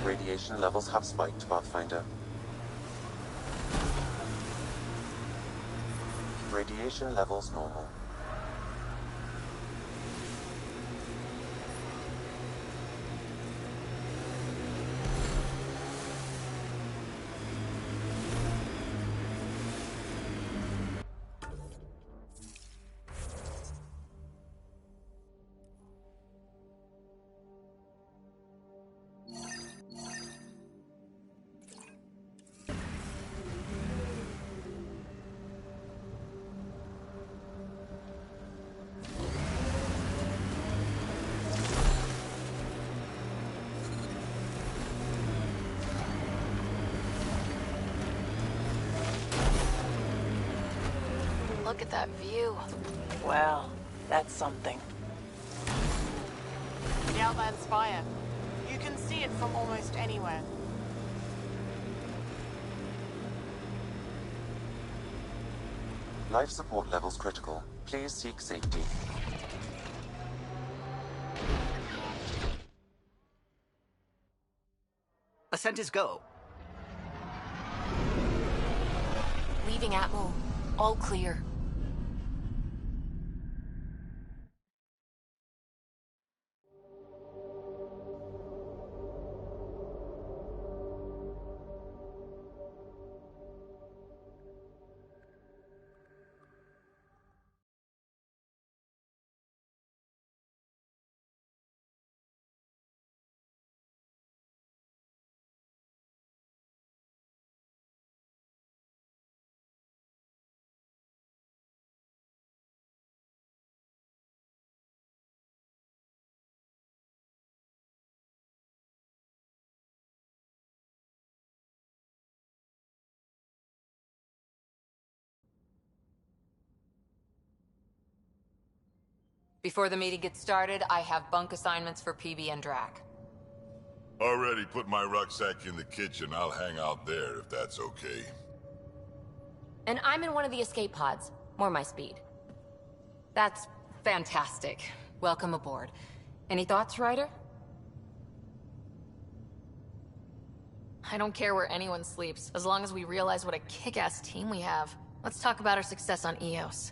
Radiation levels have spiked, Pathfinder. Radiation levels normal. Look at that view. Wow, that's something. The Outland Spire. You can see it from almost anywhere. Life support levels critical. Please seek safety. Ascent is go. Leaving Atmo. All clear. Before the meeting gets started, I have bunk assignments for PB and Drac. Already put my rucksack in the kitchen. I'll hang out there if that's okay. And I'm in one of the escape pods. More my speed. That's fantastic. Welcome aboard. Any thoughts, Ryder? I don't care where anyone sleeps, as long as we realize what a kick-ass team we have. Let's talk about our success on EOS.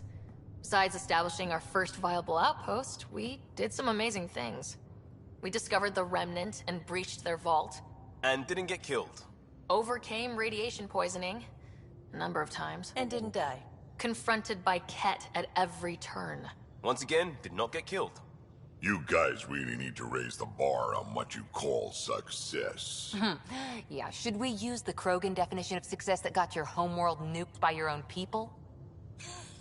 Besides establishing our first viable outpost, we did some amazing things. We discovered the Remnant and breached their vault. And didn't get killed. Overcame radiation poisoning a number of times. And didn't die. Confronted by Ket at every turn. Once again, did not get killed. You guys really need to raise the bar on what you call success. Yeah, should we use the Krogan definition of success that got your homeworld nuked by your own people?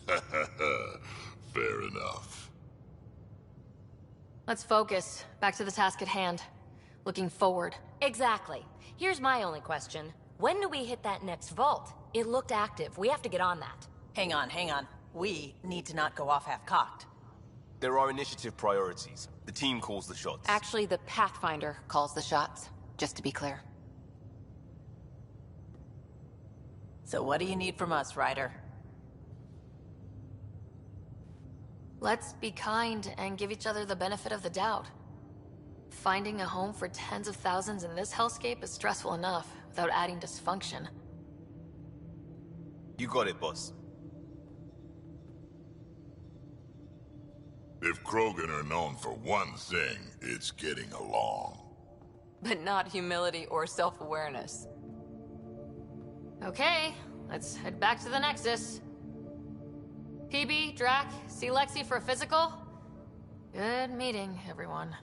Fair enough. Let's focus. Back to the task at hand. Looking forward. Exactly. Here's my only question. When do we hit that next vault? It looked active. We have to get on that. Hang on, hang on. We need to not go off half-cocked. There are initiative priorities. The team calls the shots. Actually, the Pathfinder calls the shots, just to be clear. So what do you need from us, Ryder? Let's be kind and give each other the benefit of the doubt. Finding a home for tens of thousands in this hellscape is stressful enough, without adding dysfunction. You got it, boss. If Krogan are known for one thing, it's getting along. But not humility or self-awareness. Okay, let's head back to the Nexus. PB, Drac, see Lexi for a physical? Good meeting, everyone.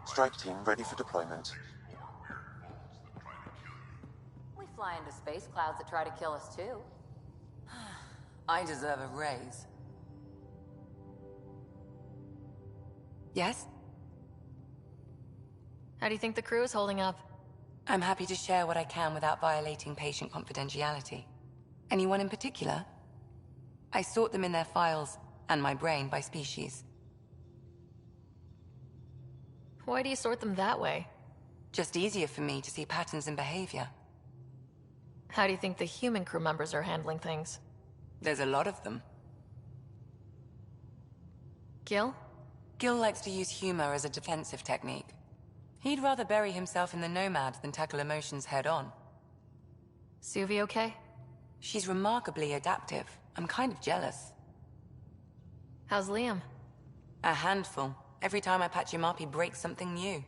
Strike team ready for deployment. We fly into space clouds that try to kill us too. I deserve a raise. Yes? How do you think the crew is holding up? I'm happy to share what I can without violating patient confidentiality. Anyone in particular? I sort them in their files, and my brain, by species. Why do you sort them that way? Just easier for me to see patterns in behavior. How do you think the human crew members are handling things? There's a lot of them. Gil? Gil likes to use humor as a defensive technique. He'd rather bury himself in the Nomad than tackle emotions head-on. Suvi okay? She's remarkably adaptive. I'm kind of jealous. How's Liam? A handful. Every time I patch him up, he breaks something new.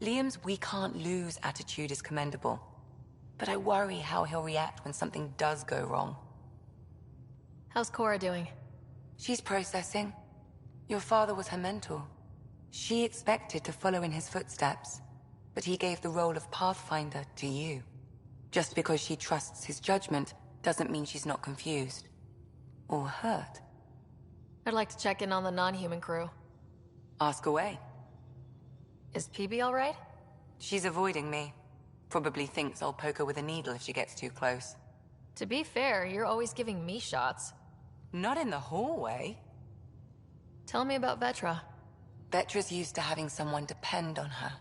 Liam's "we can't lose" attitude is commendable. But I worry how he'll react when something does go wrong. How's Cora doing? She's processing. Your father was her mentor. She expected to follow in his footsteps, but he gave the role of Pathfinder to you. Just because she trusts his judgment doesn't mean she's not confused. Or hurt. I'd like to check in on the non-human crew. Ask away. Is PB all right? She's avoiding me. Probably thinks I'll poke her with a needle if she gets too close. To be fair, you're always giving me shots. Not in the hallway. Tell me about Vetra. Vetra's used to having someone depend on her.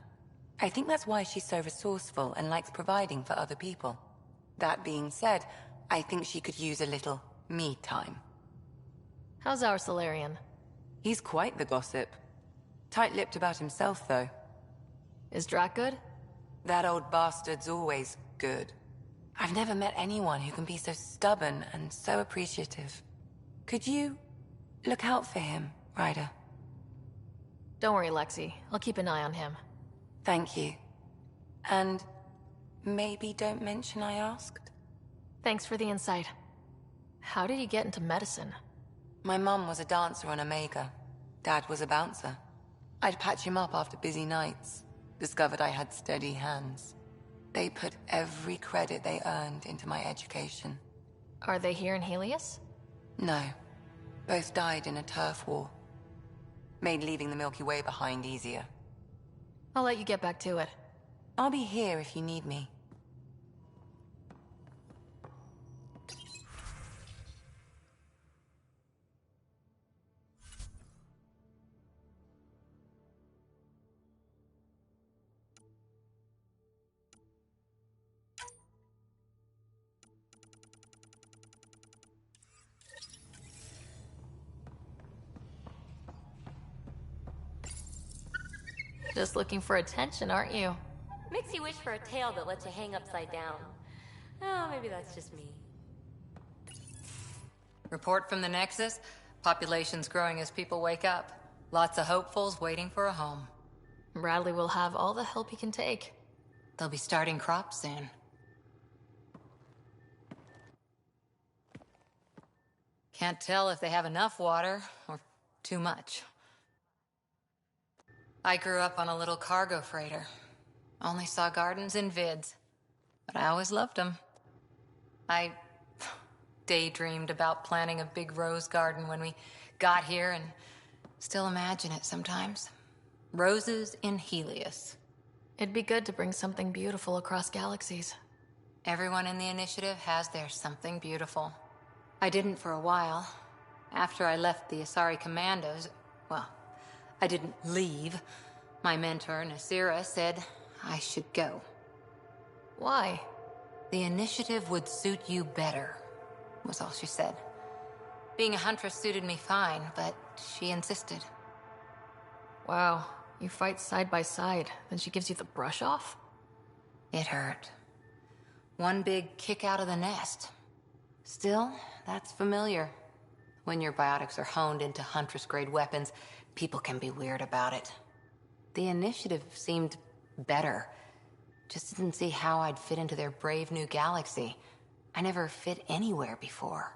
I think that's why she's so resourceful and likes providing for other people. That being said, I think she could use a little me time. How's our Solarian? He's quite the gossip. Tight-lipped about himself, though. Is Drac good? That old bastard's always good. I've never met anyone who can be so stubborn and so appreciative. Could you look out for him, Ryder? Don't worry, Lexi. I'll keep an eye on him. Thank you. And maybe don't mention I asked? Thanks for the insight. How did you get into medicine? My mum was a dancer on Omega. Dad was a bouncer. I'd patch him up after busy nights. Discovered I had steady hands. They put every credit they earned into my education. Are they here in Helios? No. Both died in a turf war. Made leaving the Milky Way behind easier. I'll let you get back to it. I'll be here if you need me. Just looking for attention, aren't you? Makes you wish for a tail that lets you hang upside down. Oh, maybe that's just me. Report from the Nexus. Population's growing as people wake up. Lots of hopefuls waiting for a home. Bradley will have all the help he can take. They'll be starting crops soon. Can't tell if they have enough water or too much. I grew up on a little cargo freighter. Only saw gardens in vids, but I always loved them. I daydreamed about planting a big rose garden when we got here and still imagine it sometimes. Roses in Helios. It'd be good to bring something beautiful across galaxies. Everyone in the initiative has their something beautiful. I didn't for a while. After I left the Asari Commandos, well, I didn't leave. My mentor, Nasira, said I should go. Why? The initiative would suit you better, was all she said. Being a huntress suited me fine, but she insisted. Wow, you fight side by side, then she gives you the brush off? It hurt. One big kick out of the nest. Still, that's familiar. When your biotics are honed into Huntress-grade weapons, people can be weird about it. The initiative seemed better. Just didn't see how I'd fit into their brave new galaxy. I never fit anywhere before.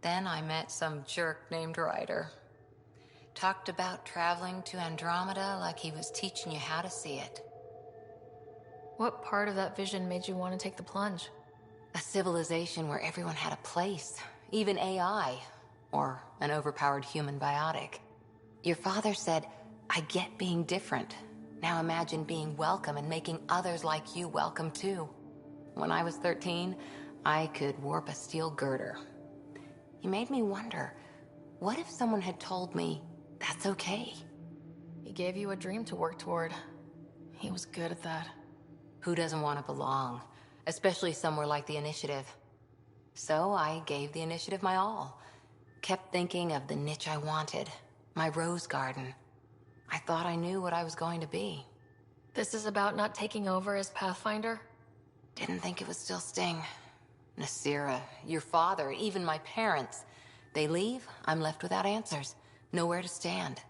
Then I met some jerk named Ryder. Talked about traveling to Andromeda like he was teaching you how to see it. What part of that vision made you want to take the plunge? A civilization where everyone had a place, even AI, or an overpowered human biotic. Your father said, I get being different. Now imagine being welcome and making others like you welcome too. When I was 13, I could warp a steel girder. He made me wonder, what if someone had told me that's okay? He gave you a dream to work toward. He was good at that. Who doesn't want to belong? Especially somewhere like the Initiative. So I gave the Initiative my all. Kept thinking of the niche I wanted. My rose garden. I thought I knew what I was going to be. This is about not taking over as Pathfinder? Didn't think it would still sting. Nasira, your father, even my parents. They leave, I'm left without answers. Nowhere to stand.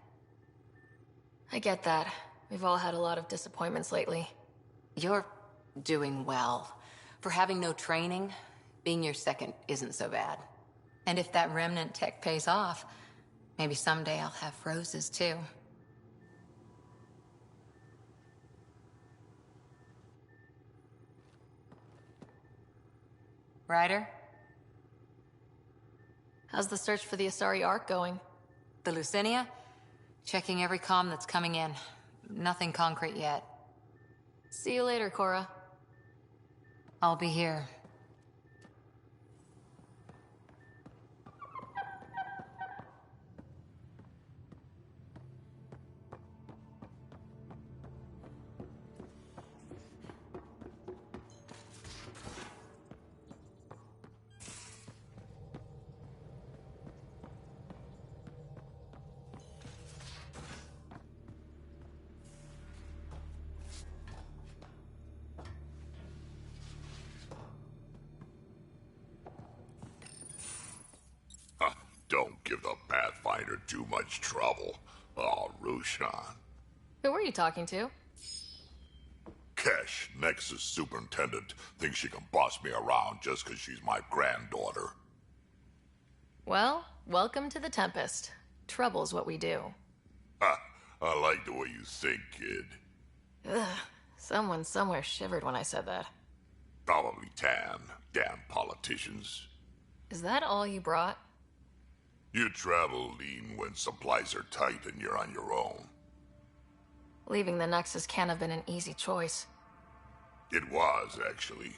I get that. We've all had a lot of disappointments lately. You're doing well. For having no training, being your second isn't so bad. And if that Remnant tech pays off, maybe someday I'll have roses too. Ryder? How's the search for the Asari Ark going? The Lucinia? Checking every comm that's coming in. Nothing concrete yet. See you later, Cora. I'll be here. Don't give the Pathfinder too much trouble. Oh, Rushan. Who were you talking to? Kesh, Nexus Superintendent, thinks she can boss me around just because she's my granddaughter. Well, welcome to the Tempest. Trouble's what we do. Ha! I like the way you think, kid. Ugh. Someone somewhere shivered when I said that. Probably Tan. Damn politicians. Is that all you brought? You travel lean when supplies are tight and you're on your own. Leaving the Nexus can't have been an easy choice. It was, actually.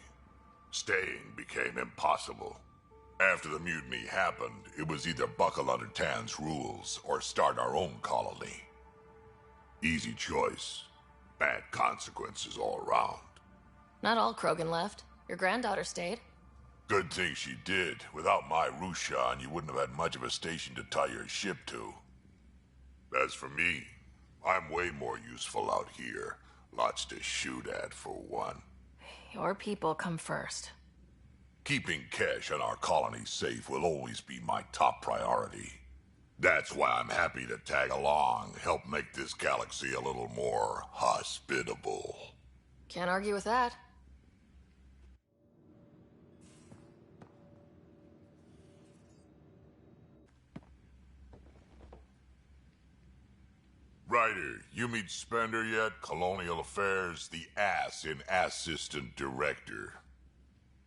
Staying became impossible. After the mutiny happened, it was either buckle under Tan's rules or start our own colony. Easy choice. Bad consequences all around. Not all Krogan left. Your granddaughter stayed. Good thing she did. Without my Rushan, you wouldn't have had much of a station to tie your ship to. As for me, I'm way more useful out here. Lots to shoot at, for one. Your people come first. Keeping Kesh and our colony safe will always be my top priority. That's why I'm happy to tag along, help make this galaxy a little more hospitable. Can't argue with that. Ryder, you meet Spender yet? Colonial Affairs, the ass in Assistant Director.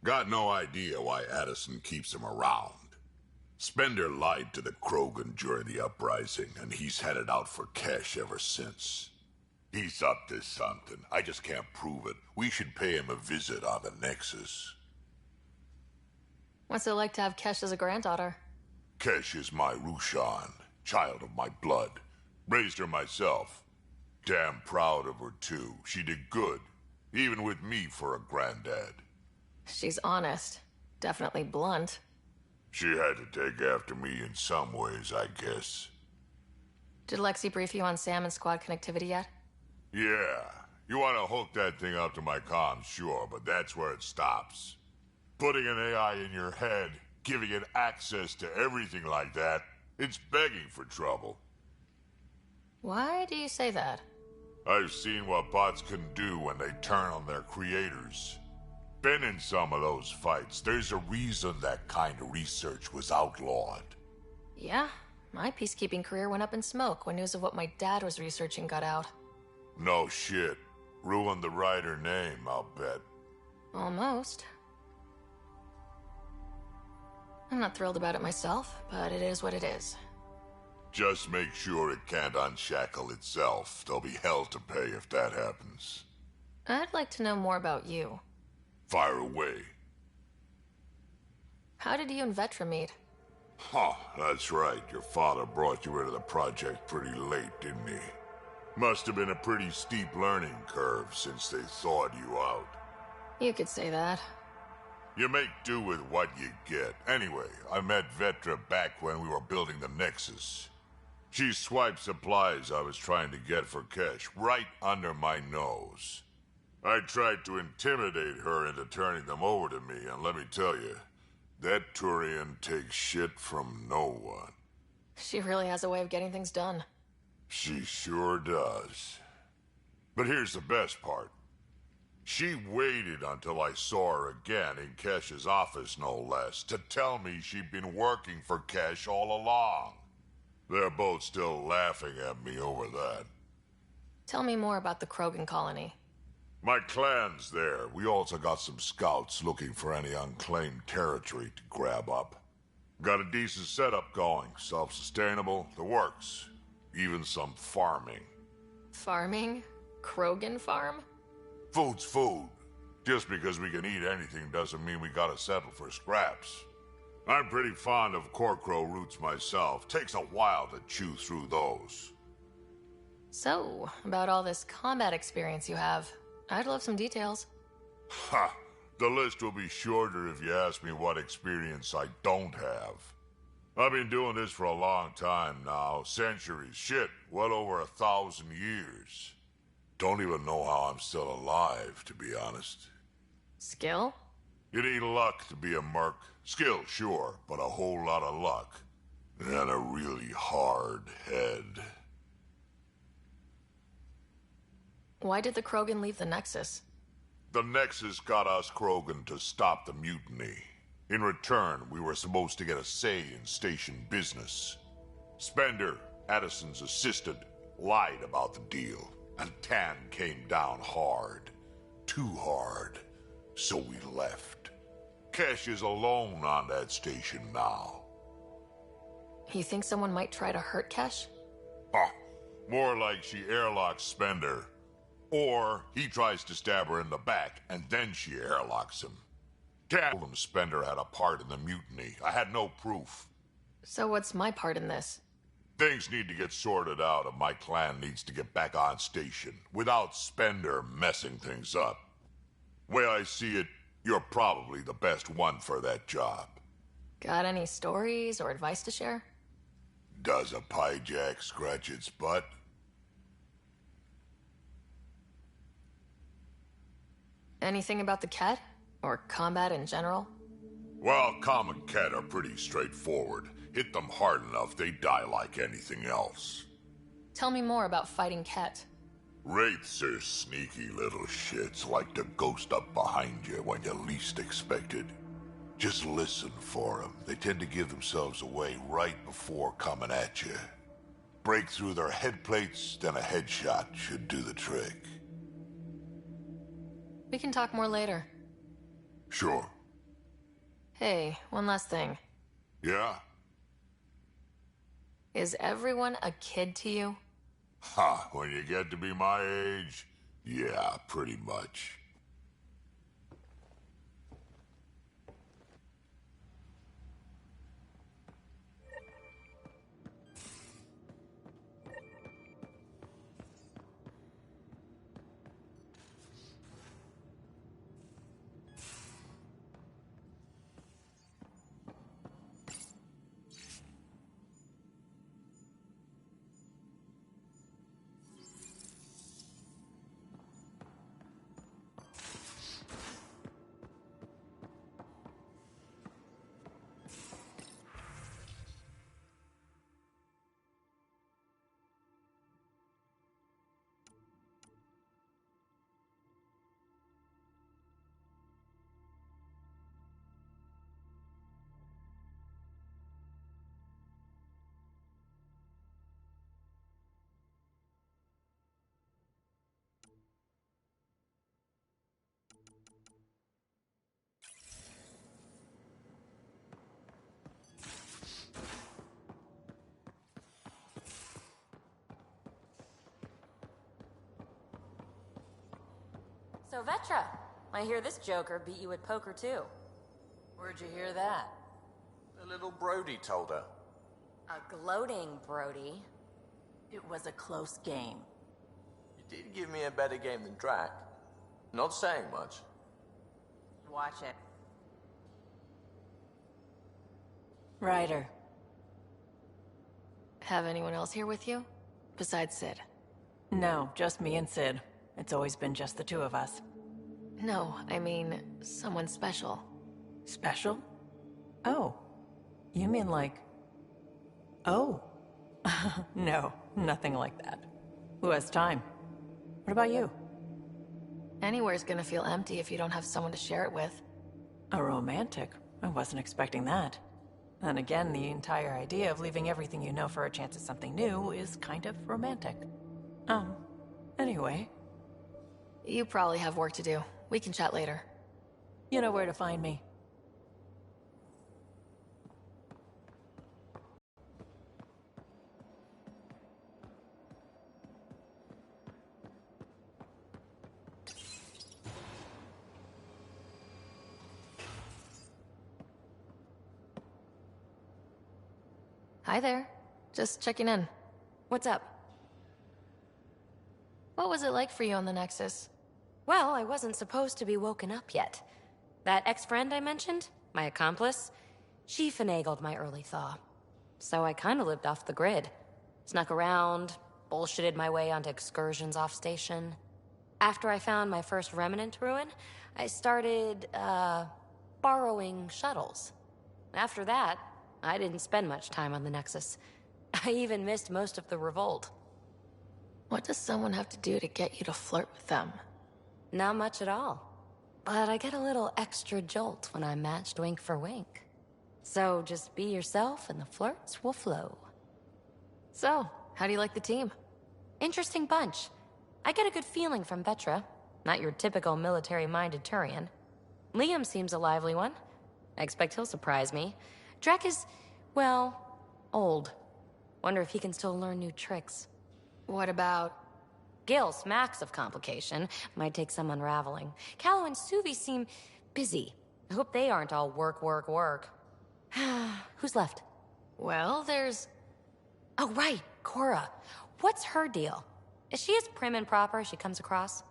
Got no idea why Addison keeps him around. Spender lied to the Krogan during the uprising, and he's had it out for Kesh ever since. He's up to something. I just can't prove it. We should pay him a visit on the Nexus. What's it like to have Kesh as a granddaughter? Kesh is my Rushan, child of my blood. Raised her myself. Damn proud of her, too. She did good. even with me for a granddad. She's honest. Definitely blunt. She had to take after me in some ways, I guess. Did Lexi brief you on Sam and Squad connectivity yet? Yeah. You want to hook that thing up to my comms, sure, but that's where it stops. Putting an AI in your head, giving it access to everything like that, it's begging for trouble. Why do you say that? I've seen what bots can do when they turn on their creators. Been in some of those fights. There's a reason that kind of research was outlawed. Yeah, my peacekeeping career went up in smoke when news of what my dad was researching got out. No shit. Ruined the writer name, I'll bet. Almost. I'm not thrilled about it myself, but it is what it is. Just make sure it can't unshackle itself. There'll be hell to pay if that happens. I'd like to know more about you. Fire away. How did you and Vetra meet? Huh, that's right. Your father brought you into the project pretty late, didn't he? Must have been a pretty steep learning curve since they thawed you out. You could say that. You make do with what you get. Anyway, I met Vetra back when we were building the Nexus. She swiped supplies I was trying to get for Kesh right under my nose. I tried to intimidate her into turning them over to me, and let me tell you, that Turian takes shit from no one. She really has a way of getting things done. She sure does. But here's the best part. She waited until I saw her again in Kesh's office, no less, to tell me she'd been working for Kesh all along. They're both still laughing at me over that. Tell me more about the Krogan colony. My clan's there. We also got some scouts looking for any unclaimed territory to grab up. Got a decent setup going, self-sustainable, the works. Even some farming. Farming? Krogan farm? Food's food. Just because we can eat anything doesn't mean we gotta settle for scraps. I'm pretty fond of Corcrow roots myself. Takes a while to chew through those. So, about all this combat experience you have, I'd love some details. Ha! The list will be shorter if you ask me what experience I don't have. I've been doing this for a long time now. Centuries. Shit, well over 1,000 years. Don't even know how I'm still alive, to be honest. Skill? You need luck to be a merc. Skill, sure, but a whole lot of luck. And a really hard head. Why did the Krogan leave the Nexus? The Nexus got us Krogan to stop the mutiny. In return, we were supposed to get a say in station business. Spender, Addison's assistant, lied about the deal, and Tan came down hard. Too hard. So we left. Kesh is alone on that station now. You think someone might try to hurt Kesh? More like she airlocks Spender. Or he tries to stab her in the back, and then she airlocks him. Told him Spender had a part in the mutiny. I had no proof. So what's my part in this? Things need to get sorted out, and my clan needs to get back on station, without Spender messing things up. Way I see it, you're probably the best one for that job. Got any stories or advice to share? Does a pyjak scratch its butt? Anything about the Ket? Or combat in general? Well, common Ket are pretty straightforward. Hit them hard enough, they die like anything else. Tell me more about fighting Ket. Wraiths are sneaky little shits, like to ghost up behind you when you least expect it. Just listen for them. They tend to give themselves away right before coming at you. Break through their head plates, then a headshot should do the trick. We can talk more later. Sure. Hey, one last thing. Yeah? Is everyone a kid to you? Ha, when you get to be my age, yeah, pretty much. So Vetra, I hear this joker beat you at poker too. Where'd you hear that? The little Brody told her. A gloating Brody. It was a close game. You did give me a better game than Drac. Not saying much. Watch it. Ryder. Have anyone else here with you? Besides Sid? No, just me and Sid. It's always been just the two of us. No, I mean, someone special. Special? Oh. You mean like... Oh. No, nothing like that. Who has time? What about you? Anywhere's gonna feel empty if you don't have someone to share it with. A romantic? I wasn't expecting that. And again, the entire idea of leaving everything you know for a chance at something new is kind of romantic. Anyway. You probably have work to do. We can chat later. You know where to find me. Hi there. Just checking in. What's up? What was it like for you on the Nexus? Well, I wasn't supposed to be woken up yet. That ex-friend I mentioned, my accomplice, she finagled my early thaw. So I kinda lived off the grid. Snuck around, bullshitted my way onto excursions off station. After I found my first Remnant ruin, I started, borrowing shuttles. After that, I didn't spend much time on the Nexus. I even missed most of the revolt. What does someone have to do to get you to flirt with them? Not much at all. But I get a little extra jolt when I'm matched wink for wink. So just be yourself and the flirts will flow. So, how do you like the team? Interesting bunch. I get a good feeling from Vetra. Not your typical military-minded Turian. Liam seems a lively one. I expect he'll surprise me. Drac is, well, old. Wonder if he can still learn new tricks. What about... Gil smacks of complication. Might take some unraveling. Callow and Suvi seem busy. I hope they aren't all work, work, work. Who's left? Well, there's... Oh, right, Cora. What's her deal? Is she as prim and proper as she comes across?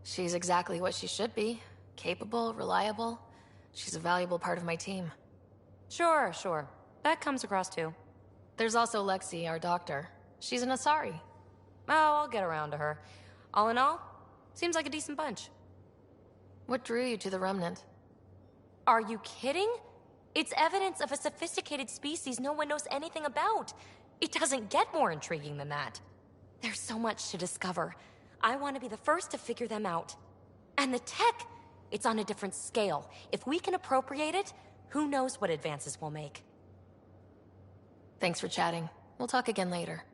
She's exactly what she should be. Capable, reliable. She's a valuable part of my team. Sure. That comes across too. There's also Lexi, our doctor. She's an Asari. Oh, I'll get around to her. All in all, seems like a decent bunch. What drew you to the Remnant? Are you kidding? It's evidence of a sophisticated species no one knows anything about. It doesn't get more intriguing than that. There's so much to discover. I want to be the first to figure them out. And the tech, it's on a different scale. If we can appropriate it, who knows what advances we'll make. Thanks for chatting. We'll talk again later.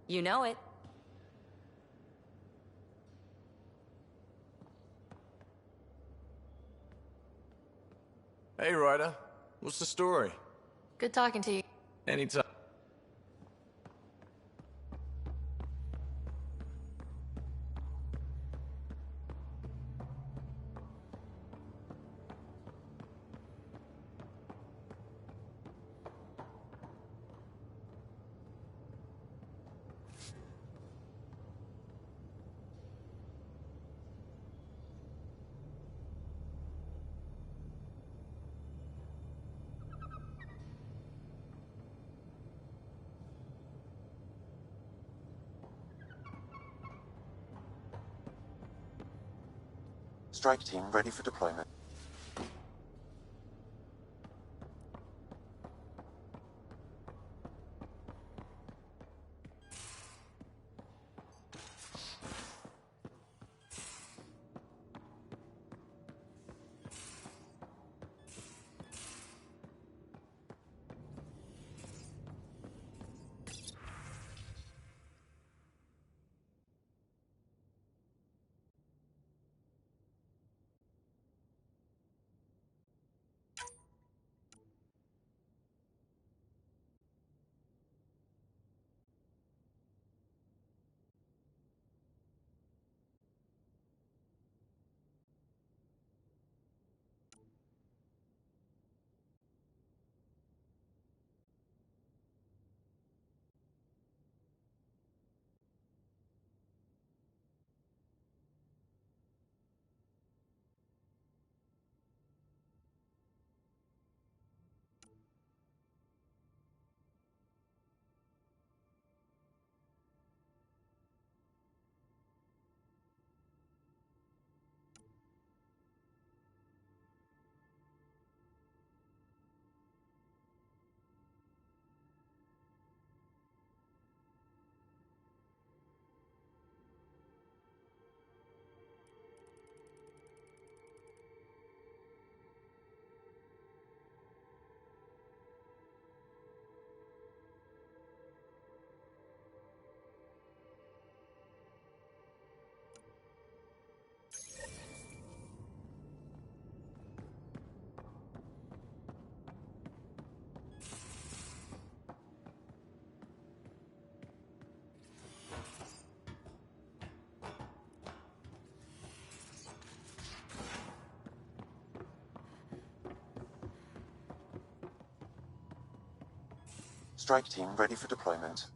You know it. Hey, Ryder. What's the story? Good talking to you. Anytime. Strike team ready for deployment. Strike team ready for deployment.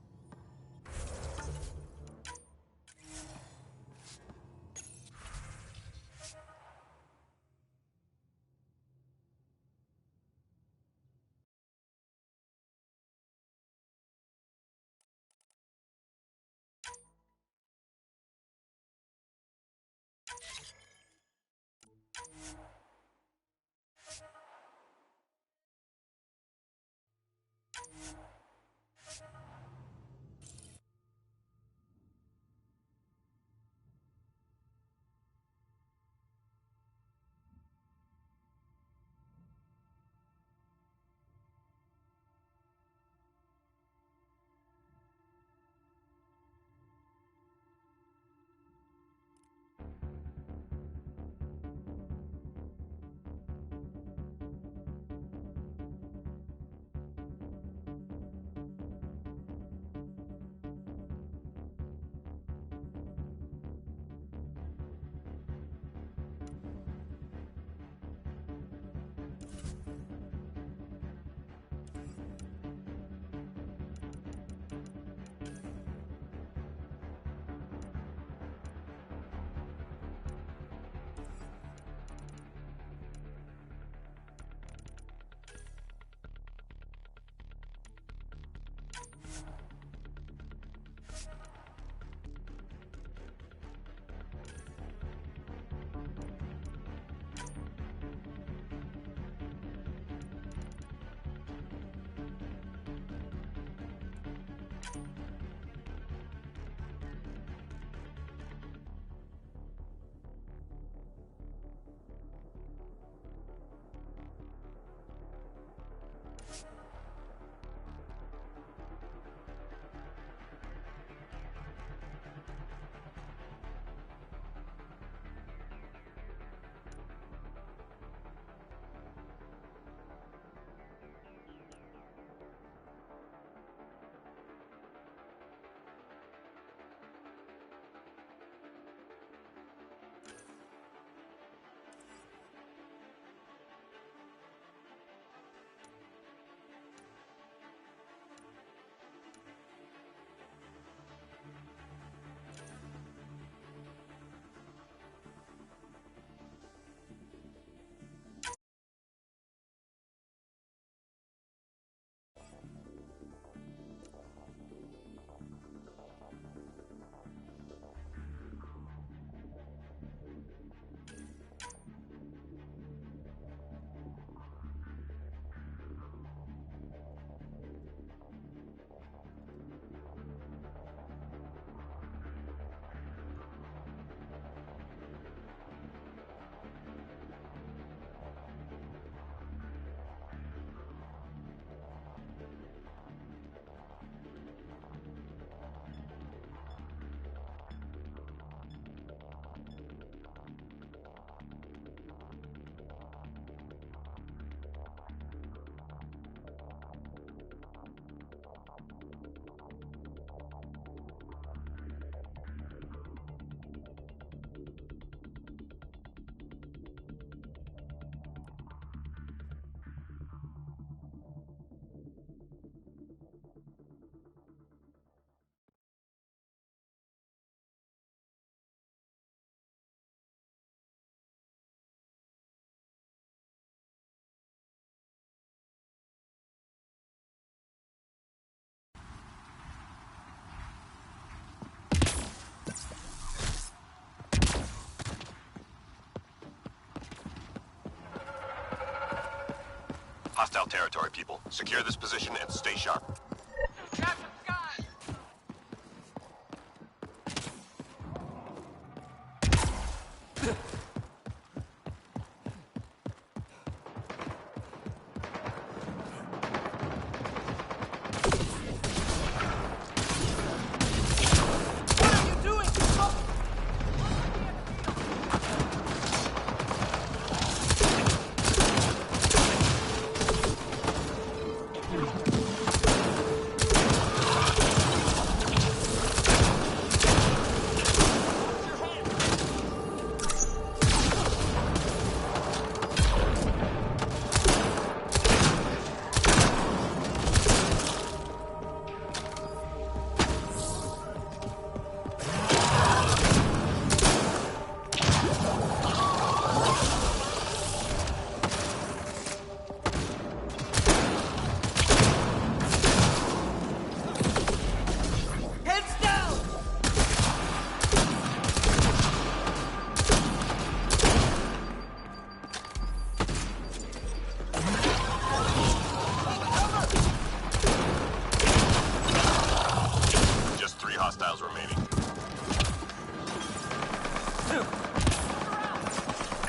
Hostile territory, people. Secure this position and stay sharp.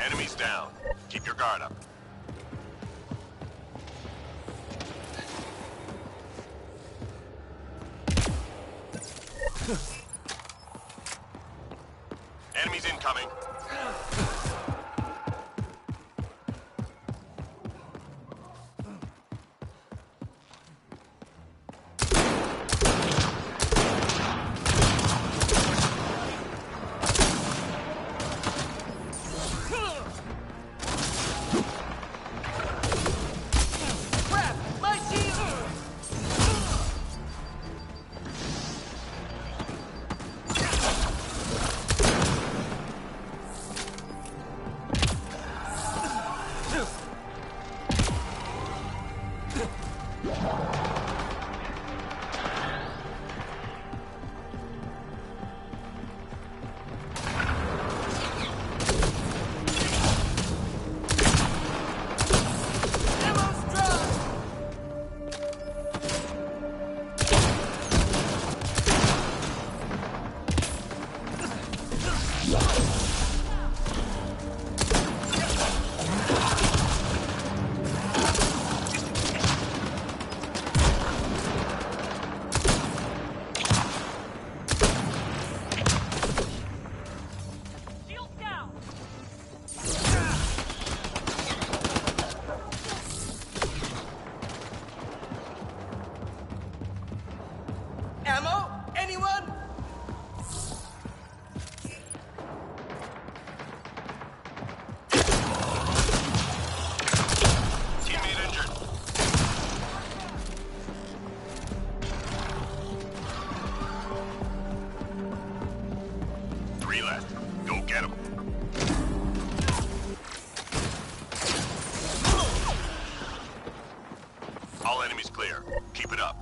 Enemies down. Keep your guard up. Enemies incoming. Ammo? Anyone? Teammate injured. Three left. Go get them. All enemies clear. Keep it up.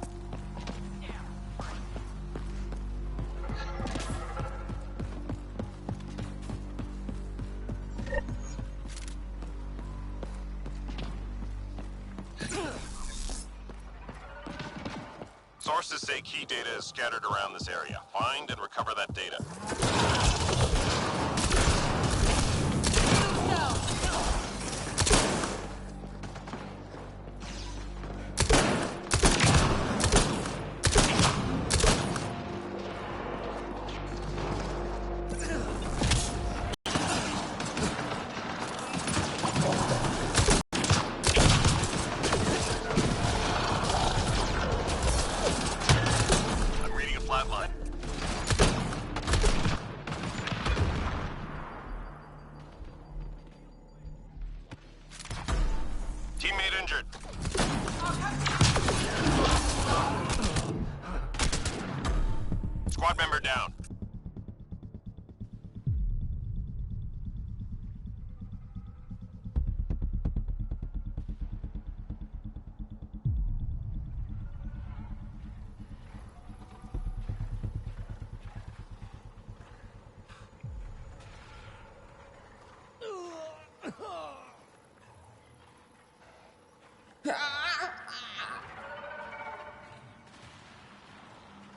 Sources say key data is scattered around this area. Find and recover that data. I'm reading a flatline. Teammate injured. Squad member down.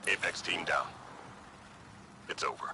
Apex team down. It's over.